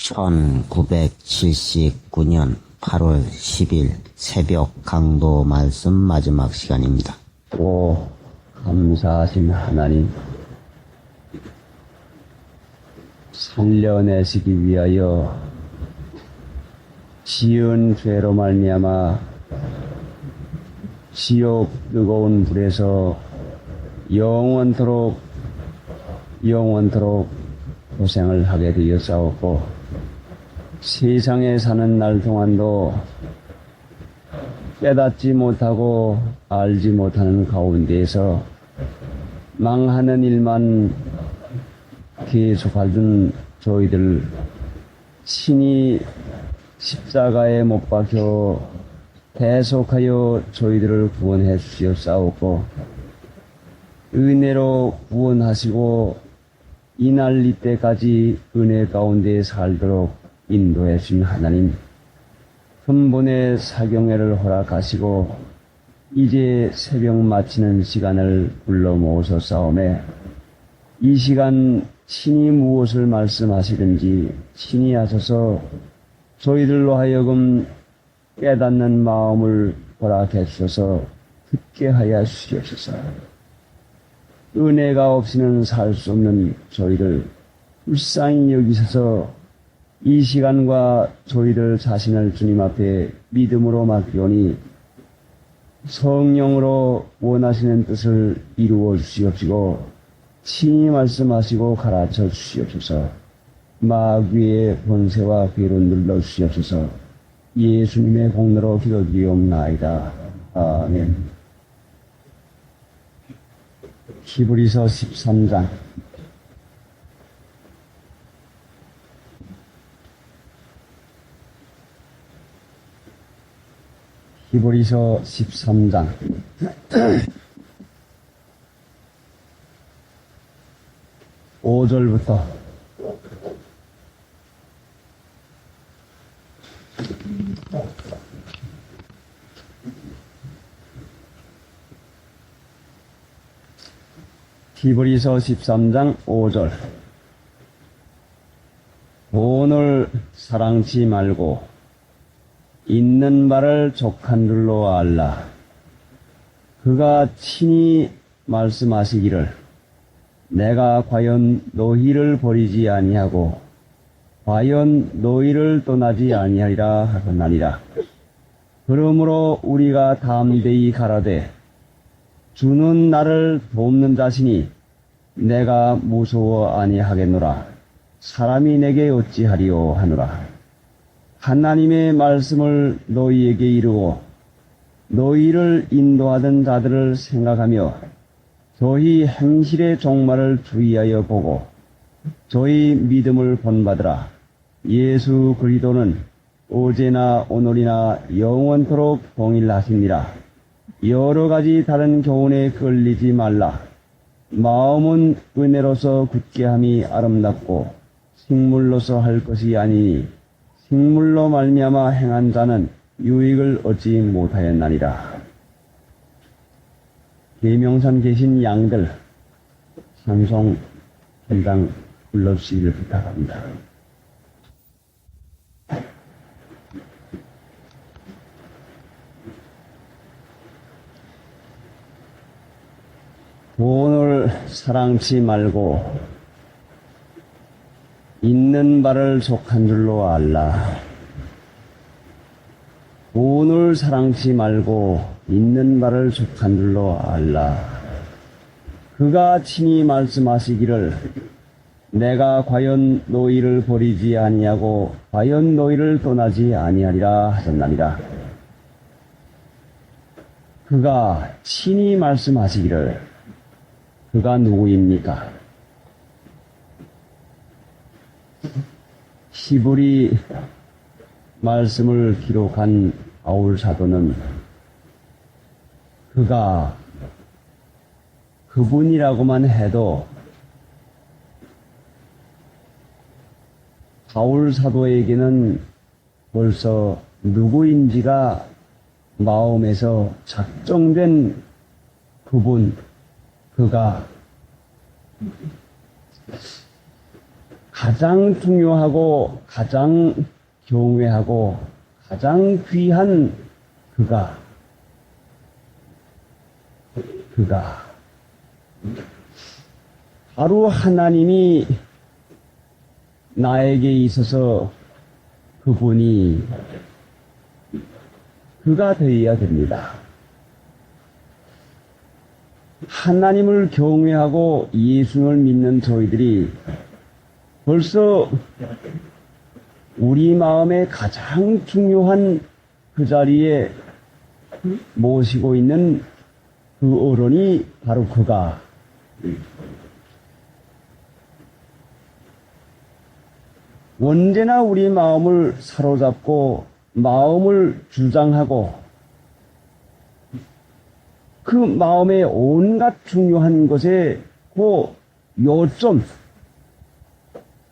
1979년 8월 10일 새벽 강도 말씀 마지막 시간입니다. 오 감사하신 하나님, 살려내시기 위하여 지은 죄로 말미암아 지옥 뜨거운 불에서 영원토록 고생을 하게 되었사옵고, 세상에 사는 날 동안도 깨닫지 못하고 알지 못하는 가운데에서 망하는 일만 계속하던 저희들 신이 십자가에 못 박혀 계속하여 저희들을 구원해 주시옵사옵고, 은혜로 구원하시고 이날 이때까지 은혜 가운데 살도록 인도해 주신 하나님, 근본의 사경회를 허락하시고 이제 새벽 마치는 시간을 불러 모으소서사오매, 이 시간 친히 무엇을 말씀하시든지 친히 하셔서 저희들로 하여금 깨닫는 마음을 허락해 주셔서 듣게 하여 주시옵소서. 은혜가 없이는 살 수 없는 저희들 불쌍히 여기셔서 이 시간과 저희들 자신을 주님 앞에 믿음으로 맡기오니 성령으로 원하시는 뜻을 이루어 주시옵시고 친히 말씀하시고 가르쳐 주시옵소서. 마귀의 권세와 괴로 눌러 주시옵소서. 예수님의 공로로 기도드리옵나이다. 아멘. 히브리서 13장. 히브리서 13장. 5절부터 히브리서 13장 5절. 돈을 사랑치 말고 있는 바를 족한 줄로 알라. 그가 친히 말씀하시기를 내가 과연 너희를 버리지 아니하고 과연 너희를 떠나지 아니하리라 하셨나니라. 그러므로 우리가 담대히 가라되 주는 나를 돕는 자시니 내가 무서워 아니하겠노라. 사람이 내게 어찌하리요 하노라. 하나님의 말씀을 너희에게 이루고 너희를 인도하던 자들을 생각하며 저희 행실의 종말을 주의하여 보고 저희 믿음을 본받으라. 예수 그리스도는 어제나 오늘이나 영원토록 동일하시니라. 여러 가지 다른 교훈에 끌리지 말라. 마음은 은혜로서 굳게 함이 아름답고 식물로서 할 것이 아니니 식물로 말미암아 행한 자는 유익을 얻지 못하였나니라. 계명산 계신 양들 찬송 현장 불러주시기를 부탁합니다. 돈을 사랑치 말고 있는 바를 족한 줄로 알라. 돈을 사랑치 말고 있는 바를 족한 줄로 알라. 그가 친히 말씀하시기를 내가 과연 너희를 버리지 아니하고 과연 너희를 떠나지 아니하리라 하셨나니라. 그가 친히 말씀하시기를, 그가 누구입니까? 히브리 말씀을 기록한 바울 사도는 그가 그분이라고만 해도 바울 사도에게는 벌써 누구인지가 마음에서 작정된 그분, 그가 가장 중요하고 가장 경외하고 가장 귀한 그가 바로 하나님이 나에게 있어서 그분이 그가 되어야 됩니다. 하나님을 경외하고 예수를 믿는 저희들이 벌써 우리 마음에 가장 중요한 그 자리에 모시고 있는 그 어른이 바로 그가 언제나 우리 마음을 사로잡고 마음을 주장하고 그 마음의 온갖 중요한 것에 그 요점,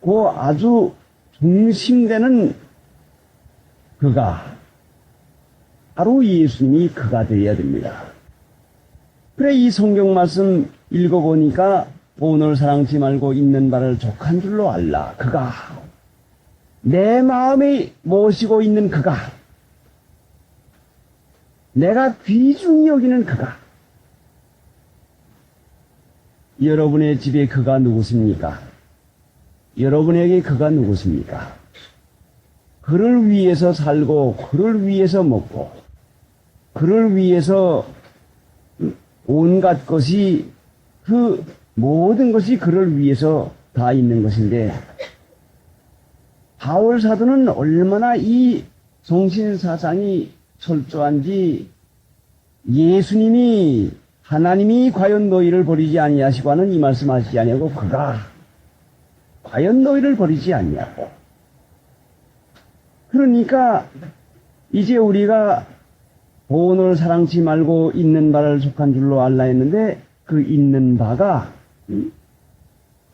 그 아주 중심되는 그가 바로 예수님이 그가 되어야 됩니다. 그래 이 성경 말씀 읽어보니까 오늘 사랑치 말고 있는 바를 족한 줄로 알라. 그가 내 마음에 모시고 있는 그가 내가 귀중히 여기는 그가 여러분의 집에 그가 누구십니까? 여러분에게 그가 누구십니까? 그를 위해서 살고 그를 위해서 먹고 그를 위해서 온갖 것이 그 모든 것이 그를 위해서 다 있는 것인데 바울 사도는 얼마나 이 정신사상이 철저한지 예수님이 하나님이 과연 너희를 버리지 아니하시고 하는 이 말씀하시지 아니하고 그가 과연 너희를 버리지 아니하고 그러니까 이제 우리가 본을 사랑치 말고 있는 바를 속한 줄로 알라 했는데 그 있는 바가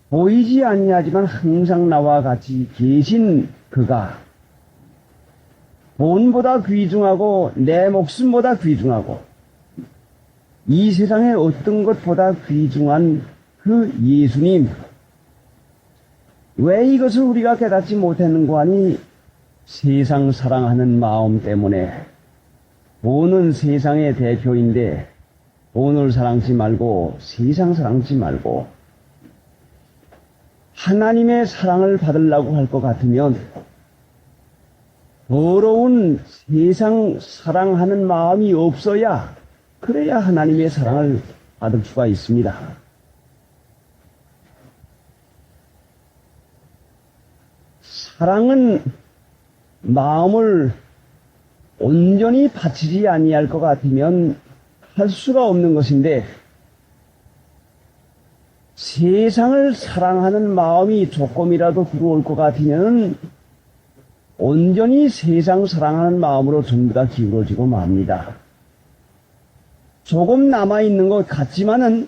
보이지 아니하지만 항상 나와 같이 계신 그가 본보다 귀중하고 내 목숨보다 귀중하고 이 세상의 어떤 것보다 귀중한 그 예수님 왜 이것을 우리가 깨닫지 못했는고 하니 세상 사랑하는 마음 때문에 본은 세상의 대표인데 본을 사랑치 말고 세상 사랑치 말고 하나님의 사랑을 받으려고 할 것 같으면 더러운 세상 사랑하는 마음이 없어야 그래야 하나님의 사랑을 받을 수가 있습니다. 사랑은 마음을 온전히 바치지 아니할 것 같으면 할 수가 없는 것인데 세상을 사랑하는 마음이 조금이라도 들어올 것 같으면 온전히 세상 사랑하는 마음으로 전부 다 기울어지고 맙니다. 조금 남아있는 것 같지만은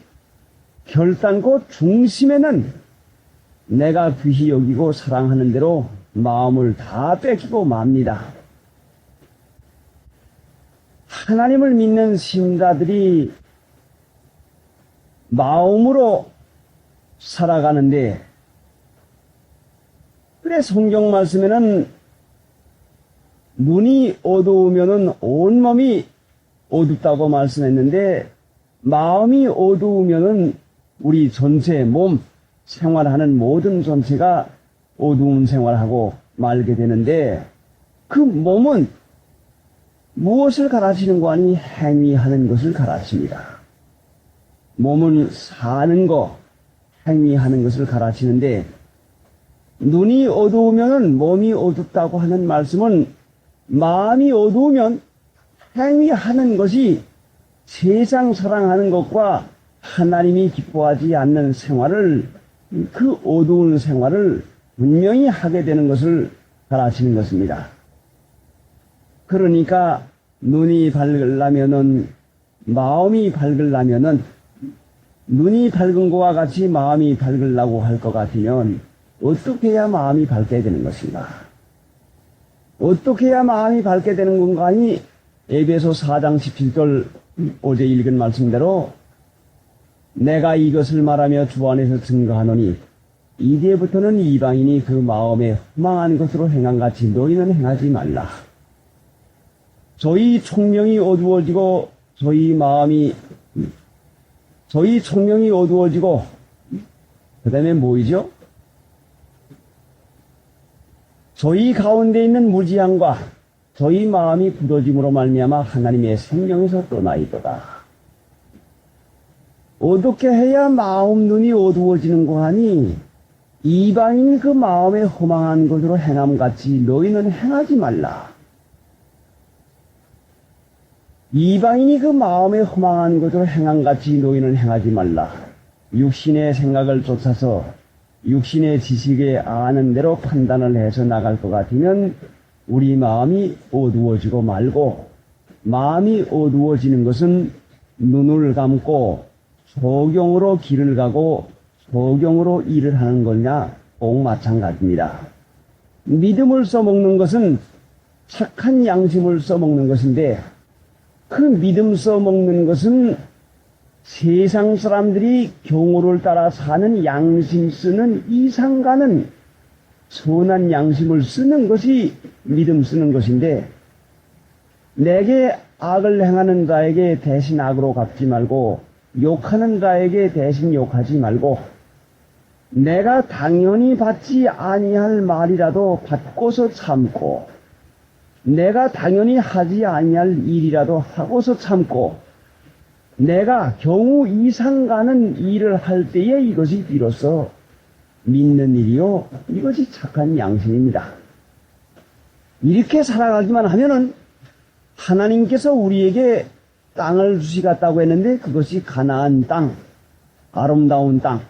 결단코 중심에는 내가 귀히 여기고 사랑하는 대로 마음을 다 뺏기고 맙니다. 하나님을 믿는 신자들이 마음으로 살아가는데 그래 성경 말씀에는 눈이 어두우면은 온몸이 어둡다고 말씀했는데 마음이 어두우면은 우리 전체 몸 생활하는 모든 전체가 어두운 생활하고 말게 되는데 그 몸은 무엇을 가르치는 거 아니 행위하는 것을 가르칩니다. 몸은 사는 거 행위하는 것을 가르치는데 눈이 어두우면 몸이 어둡다고 하는 말씀은 마음이 어두우면 행위하는 것이 세상 사랑하는 것과 하나님이 기뻐하지 않는 생활을 그 어두운 생활을 분명히 하게 되는 것을 가르치는 것입니다. 그러니까 눈이 밝으려면은 마음이 밝으려면은 눈이 밝은 것과 같이 마음이 밝으려고 할 것 같으면 어떻게 해야 마음이 밝게 되는 것인가? 어떻게 해야 마음이 밝게 되는 건가 하니 에베소 4장 17절 어제 읽은 말씀대로 내가 이것을 말하며 주 안에서 증거하노니 이제부터는 이방인이 그 마음에 허망한 것으로 행함같이 너희는 행하지 말라. 저희 총명이 어두워지고 저희 총명이 어두워지고 그 다음에 뭐이죠? 저희 가운데 있는 무지함과 저희 마음이 굳어짐으로 말미암아 하나님의 생명에서 떠나이도다. 어떻게 해야 마음 눈이 어두워지는고 하니 이방인 그 마음에 허망한 것으로 행함같이 너희는 행하지 말라. 이방인이 그 마음에 허망한 것으로 행함같이 너희는 행하지 말라. 육신의 생각을 쫓아서 육신의 지식에 아는 대로 판단을 해서 나갈 것 같으면 우리 마음이 어두워지고 말고, 마음이 어두워지는 것은 눈을 감고 소경으로 길을 가고 소경으로 일을 하는 거냐 꼭 마찬가지입니다. 믿음을 써먹는 것은 착한 양심을 써먹는 것인데, 그 믿음 써먹는 것은 세상 사람들이 경호를 따라 사는 양심 쓰는 이상가는 선한 양심을 쓰는 것이 믿음 쓰는 것인데, 내게 악을 행하는 자에게 대신 악으로 갚지 말고 욕하는 자에게 대신 욕하지 말고, 내가 당연히 받지 아니할 말이라도 받고서 참고, 내가 당연히 하지 아니할 일이라도 하고서 참고, 내가 경우 이상 가는 일을 할 때에 이것이 비로소 믿는 일이요, 이것이 착한 양심입니다. 이렇게 살아가기만 하면은 하나님께서 우리에게 땅을 주시겠다고 했는데 그것이 가나안 땅, 아름다운 땅,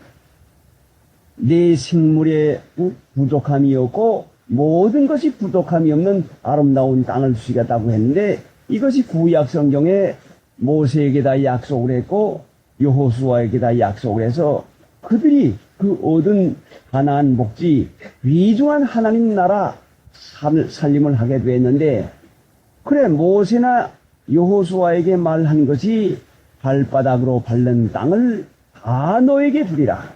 내 생물에 부족함이 없고 모든 것이 부족함이 없는 아름다운 땅을 주시겠다고 했는데, 이것이 구약 성경에 모세에게 다 약속을 했고 여호수아에게 다 약속을 해서 그들이 그 얻은 가나안 복지, 위중한 하나님 나라 살림을 하게 되었는데, 그래 모세나 여호수아에게 말한 것이 발바닥으로 밟는 땅을 다 너에게 주리라.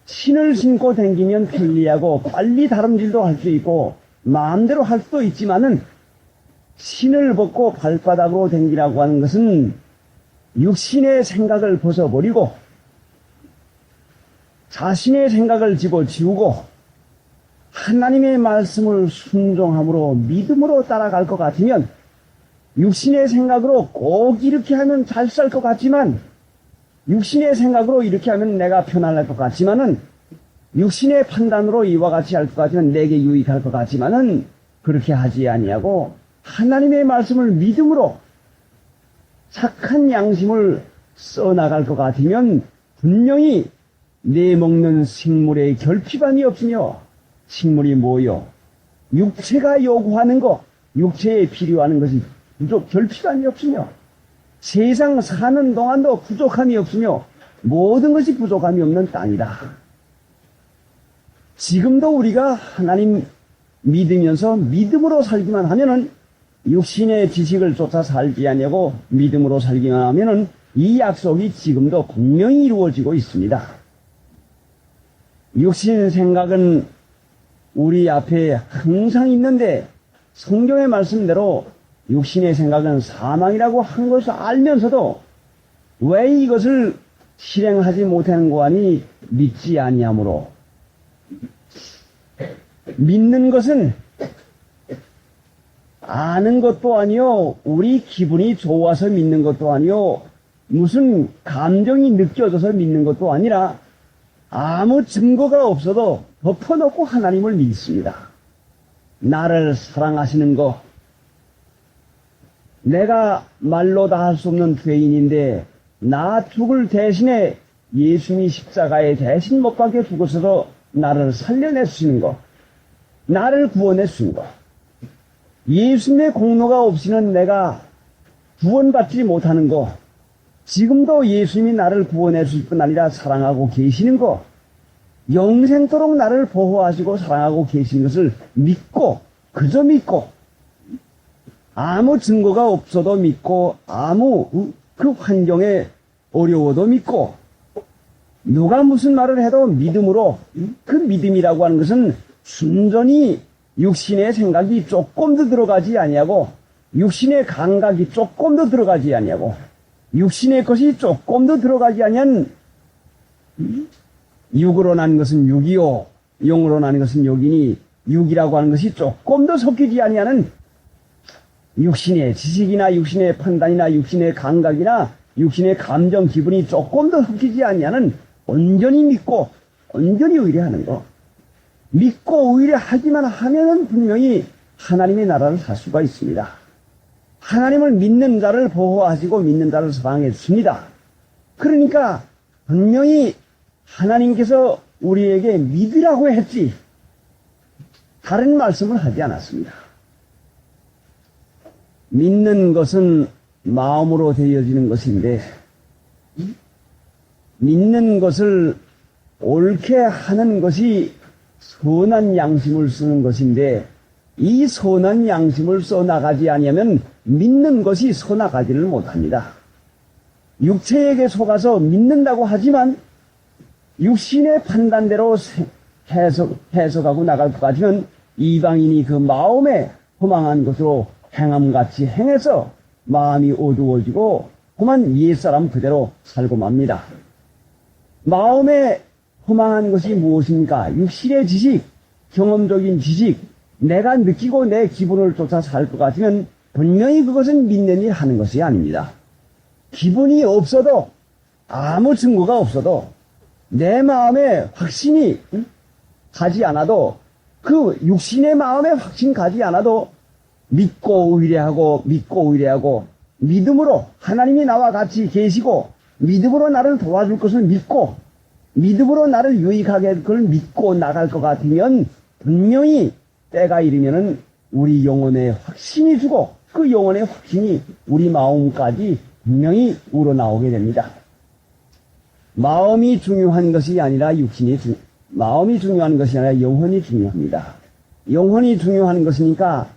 신을 신고 다니면 편리하고 빨리 다름질도 할 수 있고 마음대로 할 수도 있지만은, 신을 벗고 발바닥으로 다니라고 하는 것은 육신의 생각을 벗어버리고 자신의 생각을 집어치우고 하나님의 말씀을 순종함으로 믿음으로 따라갈 것 같으면, 육신의 생각으로 꼭 이렇게 하면 잘 살 것 같지만, 육신의 생각으로 이렇게 하면 내가 편안할 것 같지만은, 육신의 판단으로 이와 같이 할 것 같으면 내게 유익할 것 같지만은 그렇게 하지 아니하고 하나님의 말씀을 믿음으로 착한 양심을 써나갈 것 같으면 분명히 내 먹는 식물에 결핍함이 없으며, 식물이 뭐요? 육체가 요구하는 것, 육체에 필요하는 것이 결핍함이 없으며, 세상 사는 동안도 부족함이 없으며 모든 것이 부족함이 없는 땅이다. 지금도 우리가 하나님 믿으면서 믿음으로 살기만 하면은, 육신의 지식을 쫓아 살지 아니하고 믿음으로 살기만 하면은 이 약속이 지금도 분명히 이루어지고 있습니다. 육신 생각은 우리 앞에 항상 있는데, 성경의 말씀대로 육신의 생각은 사망이라고 한 것을 알면서도 왜 이것을 실행하지 못하는고 하니 믿지 아니하므로, 믿는 것은 아는 것도 아니요, 우리 기분이 좋아서 믿는 것도 아니요, 무슨 감정이 느껴져서 믿는 것도 아니라 아무 증거가 없어도 덮어놓고 하나님을 믿습니다. 나를 사랑하시는 것, 내가 말로 다 할 수 없는 죄인인데 나 죽을 대신에 예수님이 십자가에 대신 못 박혀 죽어서도 나를 살려내주시는 것, 나를 구원해주시는 것, 예수님의 공로가 없이는 내가 구원받지 못하는 것, 지금도 예수님이 나를 구원해 주실 뿐 아니라 사랑하고 계시는 것, 영생토록 나를 보호하시고 사랑하고 계시는 것을 믿고, 그저 믿고, 아무 증거가 없어도 믿고, 아무 그 환경에 어려워도 믿고, 누가 무슨 말을 해도 믿음으로, 그 믿음이라고 하는 것은 순전히 육신의 생각이 조금도 들어가지 아니하고, 육신의 감각이 조금도 들어가지 아니하고, 육신의 것이 조금도 들어가지 아니한, 육으로 난 것은 육이요, 영으로 난 것은 영이니, 육이라고 하는 것이 조금도 섞이지 아니하는 육신의 지식이나 육신의 판단이나 육신의 감각이나 육신의 감정 기분이 조금도 섞이지 아니하는 온전히 믿고 온전히 의뢰하는 거. 믿고 의뢰하기만 하면은 분명히 하나님의 나라를 살 수가 있습니다. 하나님을 믿는 자를 보호하시고 믿는 자를 사랑해 주십니다. 그러니까 분명히 하나님께서 우리에게 믿으라고 했지 다른 말씀을 하지 않았습니다. 믿는 것은 마음으로 되어지는 것인데 믿는 것을 옳게 하는 것이 선한 양심을 쓰는 것인데 이 선한 양심을 써나가지 아니하면 믿는 것이 써나가지를 못합니다. 육체에게 속아서 믿는다고 하지만 육신의 판단대로 해석하고 나갈 것 같으면 이방인이 그 마음에 허망한 것으로 행함같이 행해서 마음이 어두워지고 그만 옛사람 그대로 살고 맙니다. 마음에 허망한 것이 무엇입니까? 육신의 지식, 경험적인 지식, 내가 느끼고 내 기분을 쫓아 살 것 같으면 분명히 그것은 믿는 일 하는 것이 아닙니다. 기분이 없어도 아무 증거가 없어도 내 마음에 확신이 가지 않아도 그 육신의 마음에 확신 가지 않아도 믿고 의뢰하고 믿음으로 하나님이 나와 같이 계시고 믿음으로 나를 도와줄 것을 믿고 믿음으로 나를 유익하게 할 걸 믿고 나갈 것 같으면 분명히 때가 이르면은 우리 영혼에 확신이 주고 그 영혼의 확신이 우리 마음까지 분명히 우러나오게 됩니다. 마음이 중요한 것이 아니라 마음이 중요한 것이 아니라 영혼이 중요합니다. 영혼이 중요한 것이니까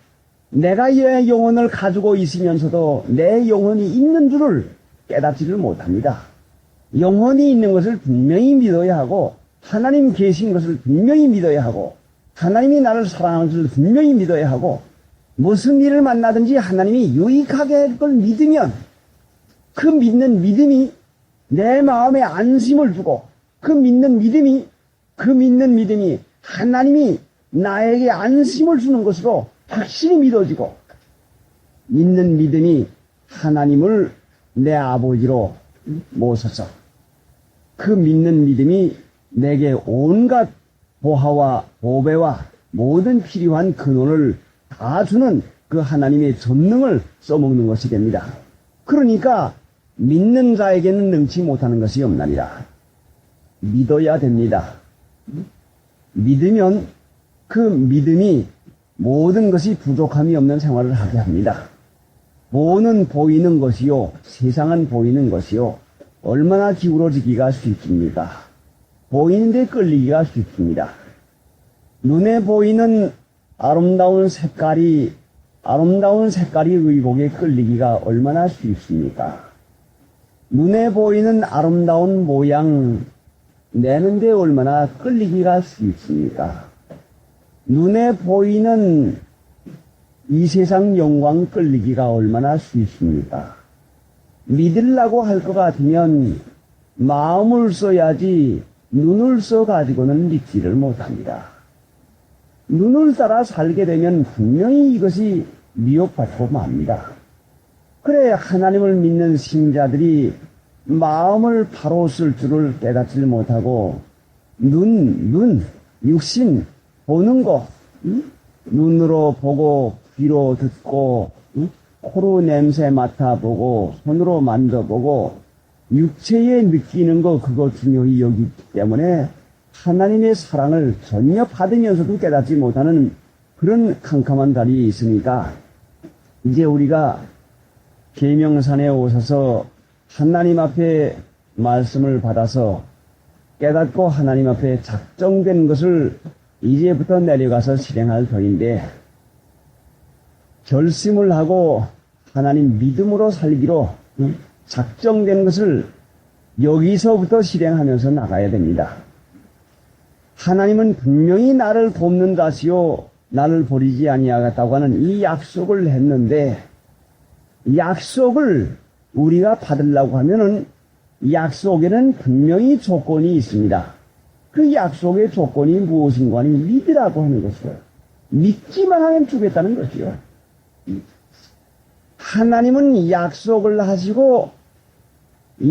내가 내 영혼을 가지고 있으면서도 내 영혼이 있는 줄을 깨닫지를 못합니다. 영혼이 있는 것을 분명히 믿어야 하고 하나님 계신 것을 분명히 믿어야 하고 하나님이 나를 사랑하는 것을 분명히 믿어야 하고 무슨 일을 만나든지 하나님이 유익하게 할 걸 믿으면 그 믿는 믿음이 내 마음에 안심을 주고 그 믿는 믿음이 하나님이 나에게 안심을 주는 것으로 확실히 믿어지고 믿는 믿음이 하나님을 내 아버지로 모셔서 그 믿는 믿음이 내게 온갖 보화와 보배와 모든 필요한 근원을 다 주는 그 하나님의 전능을 써먹는 것이 됩니다. 그러니까 믿는 자에게는 능치 못하는 것이 없나니라. 믿어야 됩니다. 믿으면 그 믿음이 모든 것이 부족함이 없는 생활을 하게 합니다. 보이는 것이요, 세상은 보이는 것이요, 얼마나 기울어지기가 쉽습니까? 보이는데 끌리기가 쉽습니다. 눈에 보이는 아름다운 색깔이 의복에 끌리기가 얼마나 쉽습니까? 눈에 보이는 아름다운 모양 내는데 얼마나 끌리기가 쉽습니까? 눈에 보이는 이 세상 영광 끌리기가 얼마나 쉽습니까? 믿으려고 할 것 같으면 마음을 써야지 눈을 써가지고는 믿지를 못합니다. 눈을 따라 살게 되면 분명히 이것이 미혹받고 맙니다. 그래 하나님을 믿는 신자들이 마음을 바로 쓸 줄을 깨닫지 못하고 육신 보는 거 눈으로 보고 귀로 듣고 코로 냄새 맡아보고 손으로 만져보고 육체에 느끼는 거 그거 중요히 여기기 때문에 하나님의 사랑을 전혀 받으면서도 깨닫지 못하는 그런 캄캄한 달이 있으니까 이제 우리가 계명산에 오셔서 하나님 앞에 말씀을 받아서 깨닫고 하나님 앞에 작정된 것을 이제부터 내려가서 실행할 터인데 결심을 하고 하나님 믿음으로 살기로 작정된 것을 여기서부터 실행하면서 나가야 됩니다. 하나님은 분명히 나를 돕는다시요 나를 버리지 아니하겠다고 하는 이 약속을 했는데, 약속을 우리가 받으려고 하면은 약속에는 분명히 조건이 있습니다. 그 약속의 조건이 무엇인가 하니 믿으라고 하는 것이요. 믿기만 하면 주겠다는 것이요. 하나님은 약속을 하시고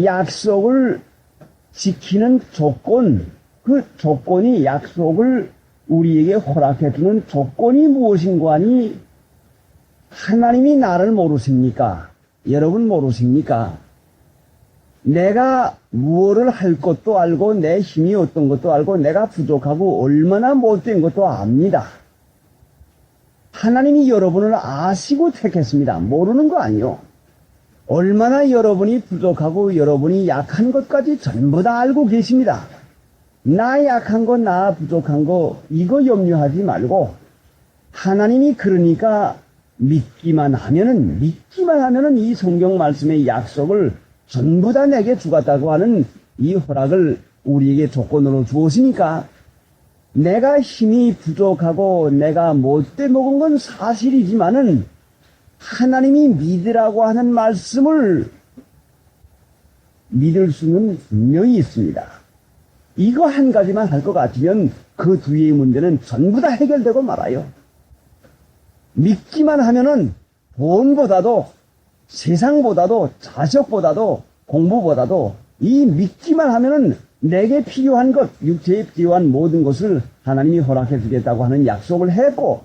약속을 지키는 조건, 그 조건이 약속을 우리에게 허락해 주는 조건이 무엇인가 하니 하나님이 나를 모르십니까? 여러분 모르십니까? 내가 무엇을 할 것도 알고 내 힘이 어떤 것도 알고 내가 부족하고 얼마나 못된 것도 압니다. 하나님이 여러분을 아시고 택했습니다. 모르는 거 아니요. 얼마나 여러분이 부족하고 여러분이 약한 것까지 전부 다 알고 계십니다. 나 약한 거, 나 부족한 거 이거 염려하지 말고 하나님이 그러니까 믿기만 하면은 이 성경 말씀의 약속을 전부 다 내게 주겠다고 하는 이 허락을 우리에게 조건으로 주었으니까 내가 힘이 부족하고 내가 못돼 먹은 건 사실이지만은 하나님이 믿으라고 하는 말씀을 믿을 수는 분명히 있습니다. 이거 한 가지만 할 것 같으면 그 뒤의 문제는 전부 다 해결되고 말아요. 믿기만 하면은 돈보다도 세상보다도 자식보다도 공부보다도 이 믿기만 하면은 내게 필요한 것, 육체에 필요한 모든 것을 하나님이 허락해 주겠다고 하는 약속을 했고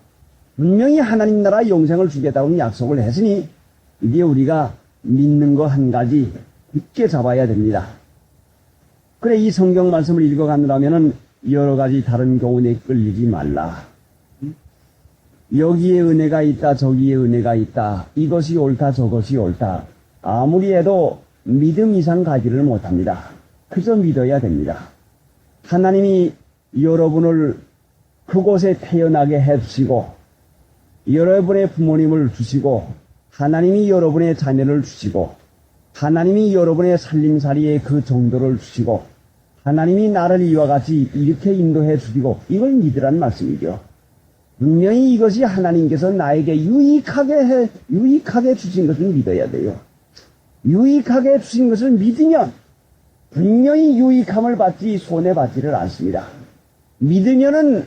분명히 하나님 나라 영생을 주겠다고 하는 약속을 했으니 이제 우리가 믿는 거 한 가지 굳게 잡아야 됩니다. 그래 이 성경 말씀을 읽어가느라면은 여러 가지 다른 교훈에 끌리지 말라. 여기에 은혜가 있다 저기에 은혜가 있다 이것이 옳다 저것이 옳다 아무리 해도 믿음 이상 가지를 못합니다. 그저 믿어야 됩니다. 하나님이 여러분을 그곳에 태어나게 해주시고 여러분의 부모님을 주시고 하나님이 여러분의 자녀를 주시고 하나님이 여러분의 살림살이의 그 정도를 주시고 하나님이 나를 이와 같이 이렇게 인도해 주시고 이걸 믿으라는 말씀이죠. 분명히 이것이 하나님께서 나에게 유익하게 주신 것을 믿어야 돼요. 유익하게 주신 것을 믿으면 분명히 유익함을 받지 손해받지를 않습니다. 믿으면은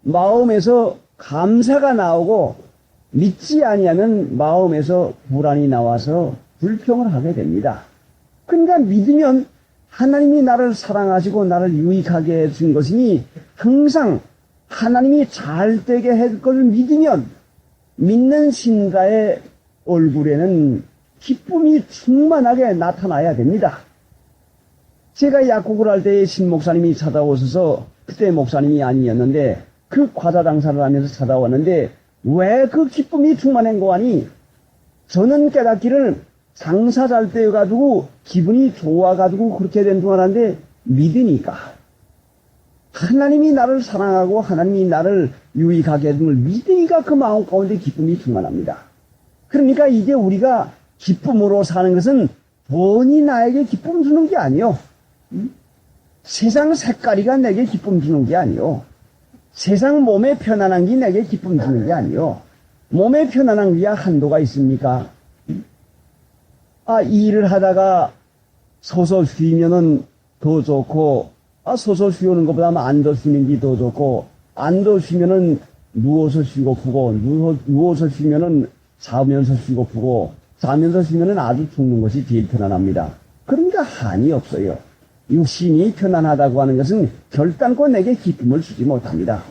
마음에서 감사가 나오고 믿지 아니하면 마음에서 불안이 나와서 불평을 하게 됩니다. 그러니까 믿으면 하나님이 나를 사랑하시고 나를 유익하게 해준 것이니 항상 하나님이 잘 되게 해줄 것을 믿으면 믿는 신자의 얼굴에는 기쁨이 충만하게 나타나야 됩니다. 제가 약국을 할 때 신 목사님이 찾아오셔서 그때 목사님이 아니었는데 그 과자 장사를 하면서 찾아왔는데 왜 그 기쁨이 충만한 거 하니 저는 깨닫기를 장사 잘 되어가지고 기분이 좋아가지고 그렇게 된 줄 알았는데 믿으니까 하나님이 나를 사랑하고 하나님이 나를 유익하게 해준 걸 믿으니까 그 마음 가운데 기쁨이 충만합니다. 그러니까 이제 우리가 기쁨으로 사는 것은 돈이 나에게 기쁨 주는 게 아니요. 세상 색깔이가 내게 기쁨 주는 게 아니요. 세상 몸에 편안한 게 내게 기쁨 주는 게 아니요. 몸에 편안한 게 한도가 있습니까? 이 일을 하다가 서서 쉬면은 더 좋고, 서서 쉬는 것보다 앉아 쉬는 게 더 좋고, 앉아 쉬면은 누워서 쉬고 푸고, 누워서 쉬면은 자면서 쉬고 푸고, 자면서 쉬면은 아주 죽는 것이 제일 편안합니다. 그러니까 한이 없어요. 육신이 편안하다고 하는 것은 결단코 내게 기쁨을 주지 못합니다.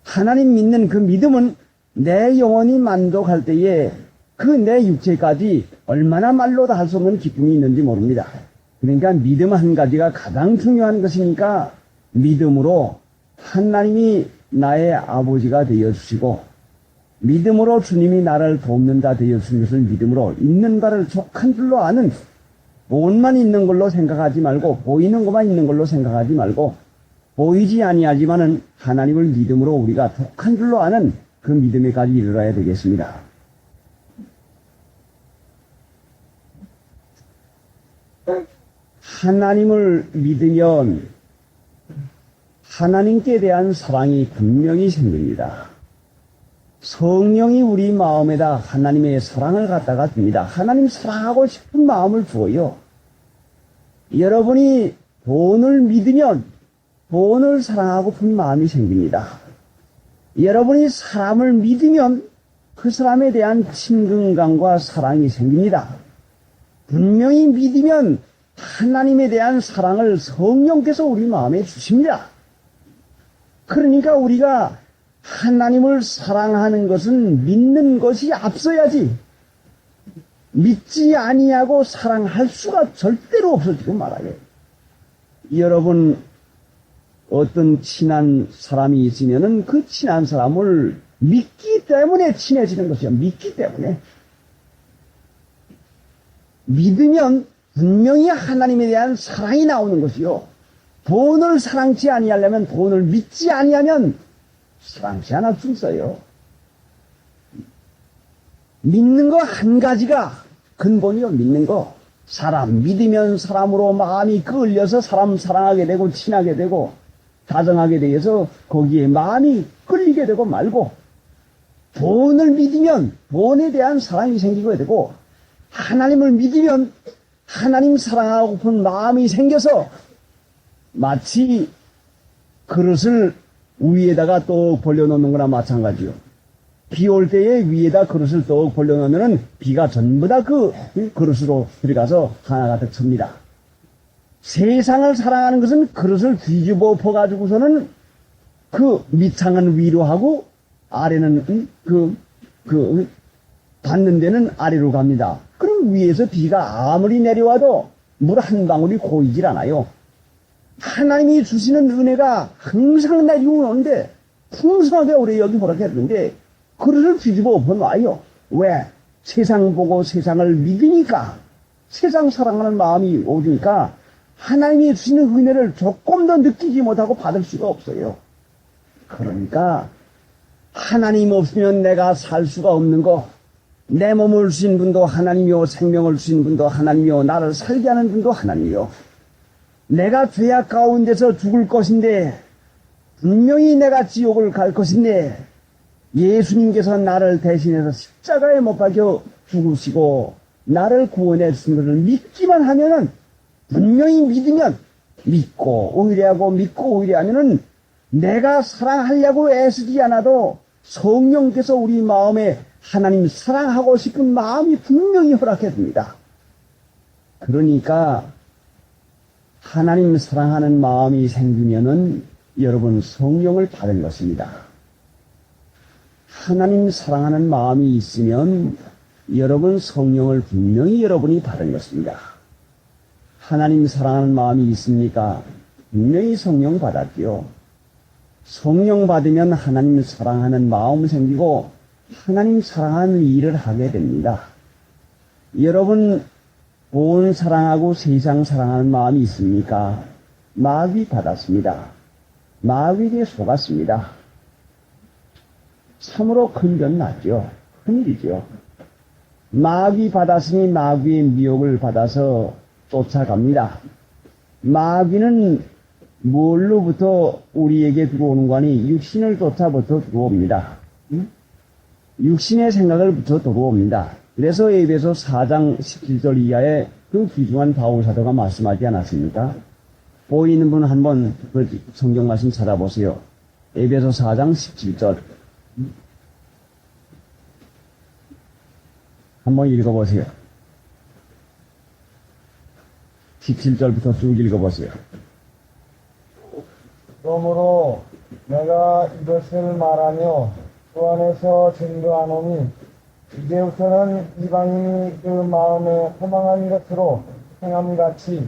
하나님 믿는 그 믿음은 내 영혼이 만족할 때에 그 내 육체까지 얼마나 말로 다 할 수 없는 기쁨이 있는지 모릅니다. 그러니까 믿음 한 가지가 가장 중요한 것이니까 믿음으로 하나님이 나의 아버지가 되어주시고 믿음으로 주님이 나를 돕는다 되어주신 것을 믿음으로 있는 바를 족한 줄로 아는 돈만 있는 걸로 생각하지 말고 보이는 것만 있는 걸로 생각하지 말고 보이지 아니하지만은 하나님을 믿음으로 우리가 족한 줄로 아는 그 믿음에까지 이르러야 되겠습니다. 하나님을 믿으면 하나님께 대한 사랑이 분명히 생깁니다. 성령이 우리 마음에다 하나님의 사랑을 갖다가 줍니다. 하나님 사랑하고 싶은 마음을 주어요. 여러분이 돈을 믿으면 돈을 사랑하고픈 마음이 생깁니다. 여러분이 사람을 믿으면 그 사람에 대한 친근감과 사랑이 생깁니다. 분명히 믿으면 하나님에 대한 사랑을 성령께서 우리 마음에 주십니다. 그러니까 우리가 하나님을 사랑하는 것은 믿는 것이 앞서야지 믿지 아니하고 사랑할 수가 절대로 없어지고 말아요. 여러분 어떤 친한 사람이 있으면은 그 친한 사람을 믿기 때문에 친해지는 것이요. 믿기 때문에. 믿으면 분명히 하나님에 대한 사랑이 나오는 것이요. 돈을 사랑치 아니하려면 돈을 믿지 아니하면 사랑치 않을 수 있어요. 믿는 거 한 가지가 근본이요. 믿는 거. 사람 믿으면 사람으로 마음이 끌려서 사람 사랑하게 되고 친하게 되고 다정하게 되어서 거기에 마음이 끌리게 되고 말고 돈을 믿으면 돈에 대한 사랑이 생기게 되고 하나님을 믿으면 하나님 사랑하고픈 마음이 생겨서 마치 그릇을 위에다가 떡 벌려놓는 거나 마찬가지요. 비 올 때에 위에다 그릇을 떡 벌려놓으면 비가 전부 다 그 그릇으로 들어가서 하나 가득 찹니다. 세상을 사랑하는 것은 그릇을 뒤집어 엎어가지고서는 그 밑창은 위로 하고 아래는 닿는 데는 아래로 갑니다. 그럼 위에서 비가 아무리 내려와도 물 한 방울이 고이질 않아요. 하나님이 주시는 은혜가 항상 내려오는데 풍성하게 우리 여기 허락했는데 그릇을 뒤집어 엎어놔요. 왜? 세상 보고 세상을 믿으니까 세상 사랑하는 마음이 오니까 하나님이 주시는 은혜를 조금 더 느끼지 못하고 받을 수가 없어요. 그러니까 하나님 없으면 내가 살 수가 없는 거, 내 몸을 주신 분도 하나님이요, 생명을 주신 분도 하나님이요, 나를 살게 하는 분도 하나님이요. 내가 죄악 가운데서 죽을 것인데 분명히 내가 지옥을 갈 것인데 예수님께서 나를 대신해서 십자가에 못 박혀 죽으시고 나를 구원해 주신 것을 믿기만 하면은 분명히 믿으면 믿고 의뢰하고 믿고 의뢰하면은 내가 사랑하려고 애쓰지 않아도 성령께서 우리 마음에 하나님 사랑하고 싶은 마음이 분명히 허락해 줍니다. 그러니까 하나님 사랑하는 마음이 생기면은 여러분 성령을 받은 것입니다. 하나님 사랑하는 마음이 있으면 여러분 성령을 분명히 여러분이 받은 것입니다. 하나님 사랑하는 마음이 있습니까? 분명히 성령 받았지요. 성령 받으면 하나님 사랑하는 마음 생기고 하나님 사랑하는 일을 하게 됩니다. 여러분 돈 사랑하고 세상 사랑하는 마음이 있습니까? 마귀 받았습니다. 마귀에게 속았습니다. 참으로 큰 변 났죠. 큰일이죠. 마귀 받았으니 마귀의 미혹을 받아서 쫓아갑니다. 마귀는 뭘로부터 우리에게 들어오는 거니? 육신을 쫓아부터 들어옵니다. 육신의 생각을 부터 들어옵니다. 그래서 에베소 4장 17절 이하에 그 귀중한 바울 사도가 말씀하지 않았습니까? 보이는 분 한번 그 성경 말씀 찾아보세요. 에베소 4장 17절 한번 읽어보세요. 17절부터 쭉 읽어보세요. 그러므로 내가 이것을 말하며 주 안에서 증거하노니 이제부터는 이방인이 그 마음에 허망한 것으로 행함같이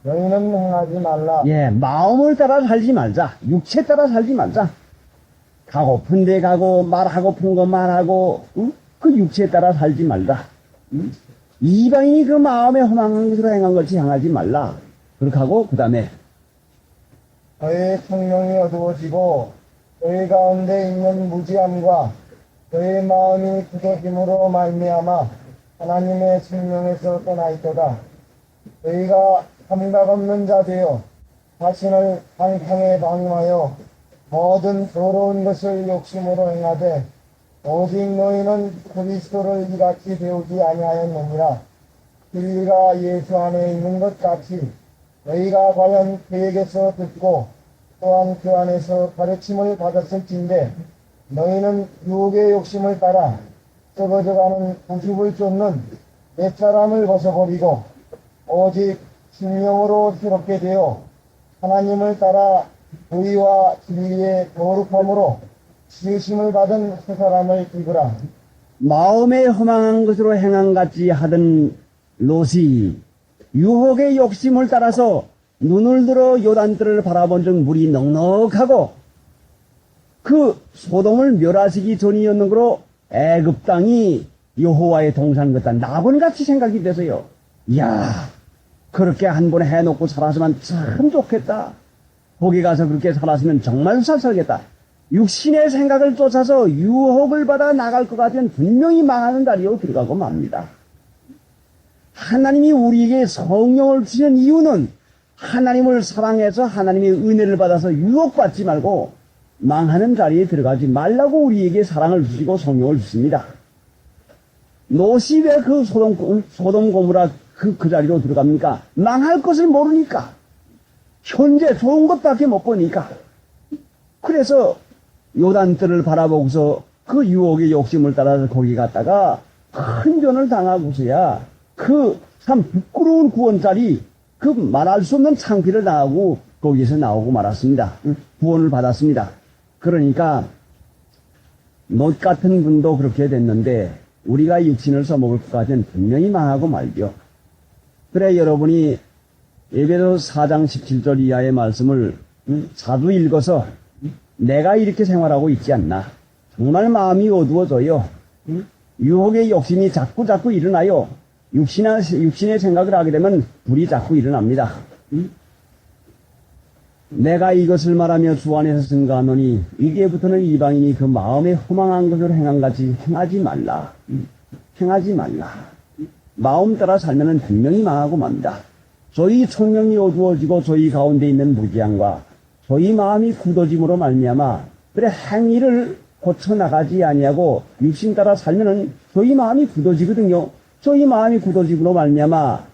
너희는 행하지 말라. 예, 마음을 따라 살지 말자. 육체 따라 살지 말자. 가고픈 데 가고 말하고픈 거 말하고 그 육체에 따라 살지 말자. 이방인이 그 마음에 허망한 것으로 행한 것이 향하지 말라. 그렇게 하고 그 다음에 너희 성령이 어두워지고 너희 가운데 있는 무지함과 너희 마음이 굳어짐으로 말미암아 하나님의 생명에서 떠나 있도다. 너희가 감각 없는 자 되어 자신을 방탕에 방임하여 모든 더러운 것을 욕심으로 행하되 오직 너희는 그리스도를 이같이 배우지 아니하였느니라. 진리가 예수 안에 있는 것 같이 너희가 과연 그에게서 듣고 또한 그 안에서 가르침을 받았을진데 너희는 유혹의 욕심을 따라 썩어져가는 구습을 쫓는 옛사람을 벗어버리고 오직 신령으로 새롭게 되어 하나님을 따라 의와 진리의 거룩함으로 지으심을 받은 새 사람을 입으라. 마음에 허망한 것으로 행함같이 하던 롯이 유혹의 욕심을 따라서 눈을 들어 요단들을 바라본 적 물이 넉넉하고 그 소돔을 멸하시기 전이었는거로 애굽 땅이 여호와의 동산 같다 나본같이 생각이 돼서요. 이야, 그렇게 한 번 해놓고 살았으면 참 좋겠다. 거기 가서 그렇게 살았으면 정말 잘 살겠다. 육신의 생각을 쫓아서 유혹을 받아 나갈 것 같으면 분명히 망하는 다리로 들어가고 맙니다. 하나님이 우리에게 성령을 주시는 이유는 하나님을 사랑해서 하나님의 은혜를 받아서 유혹받지 말고 망하는 자리에 들어가지 말라고 우리에게 사랑을 주시고 성령을 주십니다. 롯이 왜 그 소돔 고모라 그 자리로 들어갑니까? 망할 것을 모르니까. 현재 좋은 것밖에 못 보니까. 그래서 요단들을 바라보고서 그 유혹의 욕심을 따라서 거기 갔다가 큰 변을 당하고서야 그 참 부끄러운 구원자리 그 말할 수 없는 창피를 당하고 거기에서 나오고 말았습니다. 구원을 받았습니다. 그러니까 롯 같은 분도 그렇게 됐는데 우리가 육신을 써먹을 것까지는 분명히 망하고 말죠. 그래 여러분이 에베소 4장 17절 이하의 말씀을 자주 읽어서 내가 이렇게 생활하고 있지 않나. 정말 마음이 어두워져요. 유혹의 욕심이 자꾸 일어나요. 육신의 생각을 하게 되면 불이 자꾸 일어납니다. 내가 이것을 말하며 주 안에서 증거하노니 이제부터는 이방인이 그 마음에 허망한 것을 행함같이 행하지 말라. 행하지 말라. 마음 따라 살면은 분명히 망하고 맙니다. 저희 총명이 어두워지고 저희 가운데 있는 무지함과 저희 마음이 굳어짐으로 말미암아 그래 행위를 고쳐나가지 아니하고 육신 따라 살면은 저희 마음이 굳어지거든요. 저희 마음이 굳어짐으로 말미암아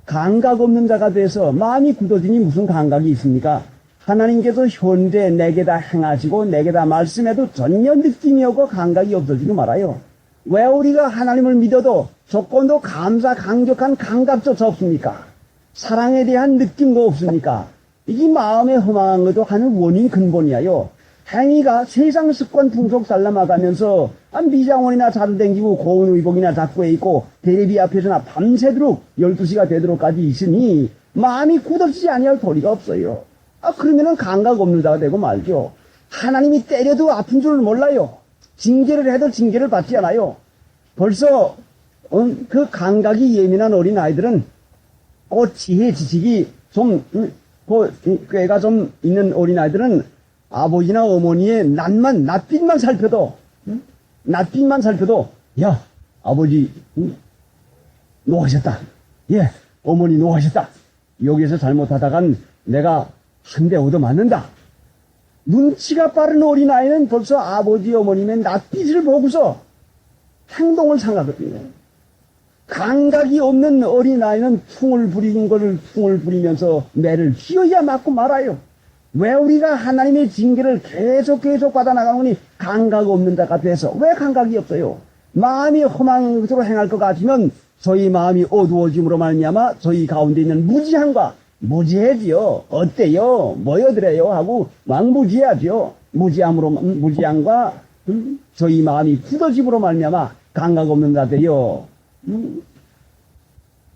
감각 없는 자가 돼서 마음이 굳어지니 무슨 감각이 있습니까? 하나님께서 현재 내게 다 행하시고 내게 다 말씀해도 전혀 느낌이 없고 감각이 없어지고 말아요. 왜 우리가 하나님을 믿어도 조건도 강력한 감각조차 없습니까? 사랑에 대한 느낌도 없습니까? 이 마음에 허망한 것도 하는 원인 근본이야요. 행위가 세상 습관 풍속 살라마가면서 미장원이나 자주 댕기고 고운 의복이나 작고에 있고 대리비 앞에서나 밤새도록 12시가 되도록까지 있으니 마음이 굳어지지 아니할 도리가 없어요. 그러면은 감각 없는 자가 되고 말죠. 하나님이 때려도 아픈 줄을 몰라요. 징계를 해도 징계를 받지 않아요. 벌써 그 감각이 예민한 어린 아이들은 지혜 지식이 좀 꾀가 좀 있는 어린 아이들은 아버지나 어머니의 낯빛만 살펴도 야 아버지 노하셨다. 예 어머니 노하셨다. 여기서 잘못하다간 내가 한 대 얻어맞는다. 눈치가 빠른 어린아이는 벌써 아버지 어머님의 낯빛을 보고서 행동을 상하거든요. 감각이 없는 어린아이는 퉁을 부리면서 매를 휘어야 맞고 말아요. 왜 우리가 하나님의 징계를 계속 받아나가노니 감각 없는 자가 돼서 왜 감각이 없어요? 마음이 험한 것으로 행할 것 같으면 저희 마음이 어두워짐으로 말미암아 저희 가운데 있는 무지함과 무지해지요. 어때요? 뭐여드래요? 하고 왕무지해야죠. 무지함과 저희 마음이 굳어짐으로 말미암아 감각 없는 자들이요.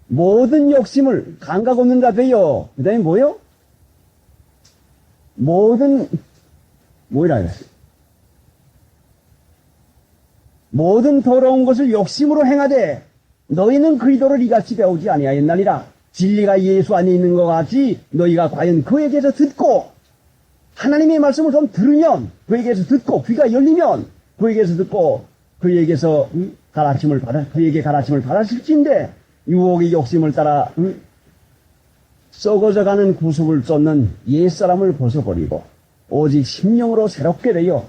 모든 욕심을 감각 없는 자들이요. 그 다음에 뭐요? 모든 더러운 것을 욕심으로 행하되 너희는 그리스도를 이같이 배우지 아니하였나니라. 진리가 예수 안에 있는 것 같이 너희가 과연 그에게서 듣고 하나님의 말씀을 좀 들으면 그에게서 듣고 귀가 열리면 그에게서 듣고 그에게서 그에게 가르침을 받았을진데 유혹의 욕심을 따라 썩어져가는 구습을 쫓는 옛사람을 벗어버리고 오직 심령으로 새롭게 되어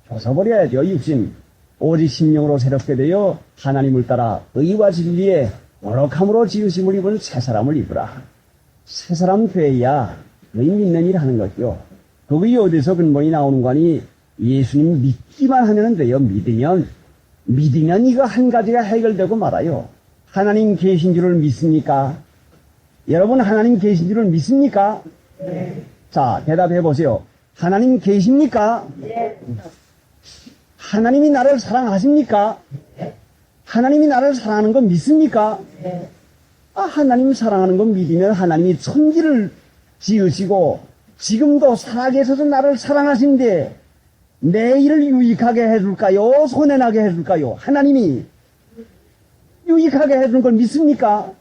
벗어버려야죠. 육신. 오직 심령으로 새롭게 되어 하나님을 따라 의와 진리에 거룩함으로 지으심을 입은 새 사람을 입으라. 새 사람 돼야 너희 믿는 일 하는 거죠. 그게 어디서 근본이 나오는 거니? 예수님 믿기만 하면 돼요. 믿으면 이거 한 가지가 해결되고 말아요. 하나님 계신 줄을 믿습니까? 여러분 하나님 계신 줄을 믿습니까? 네. 자, 대답해 보세요. 하나님 계십니까? 네. 하나님이 나를 사랑하십니까? 네. 하나님이 나를 사랑하는 거 믿습니까? 네. 하나님 사랑하는 거 믿으면 하나님이 천지를 지으시고 지금도 살아계셔서 나를 사랑하신데 내 일을 유익하게 해줄까요? 손해나게 해줄까요? 하나님이 유익하게 해주는 걸 믿습니까?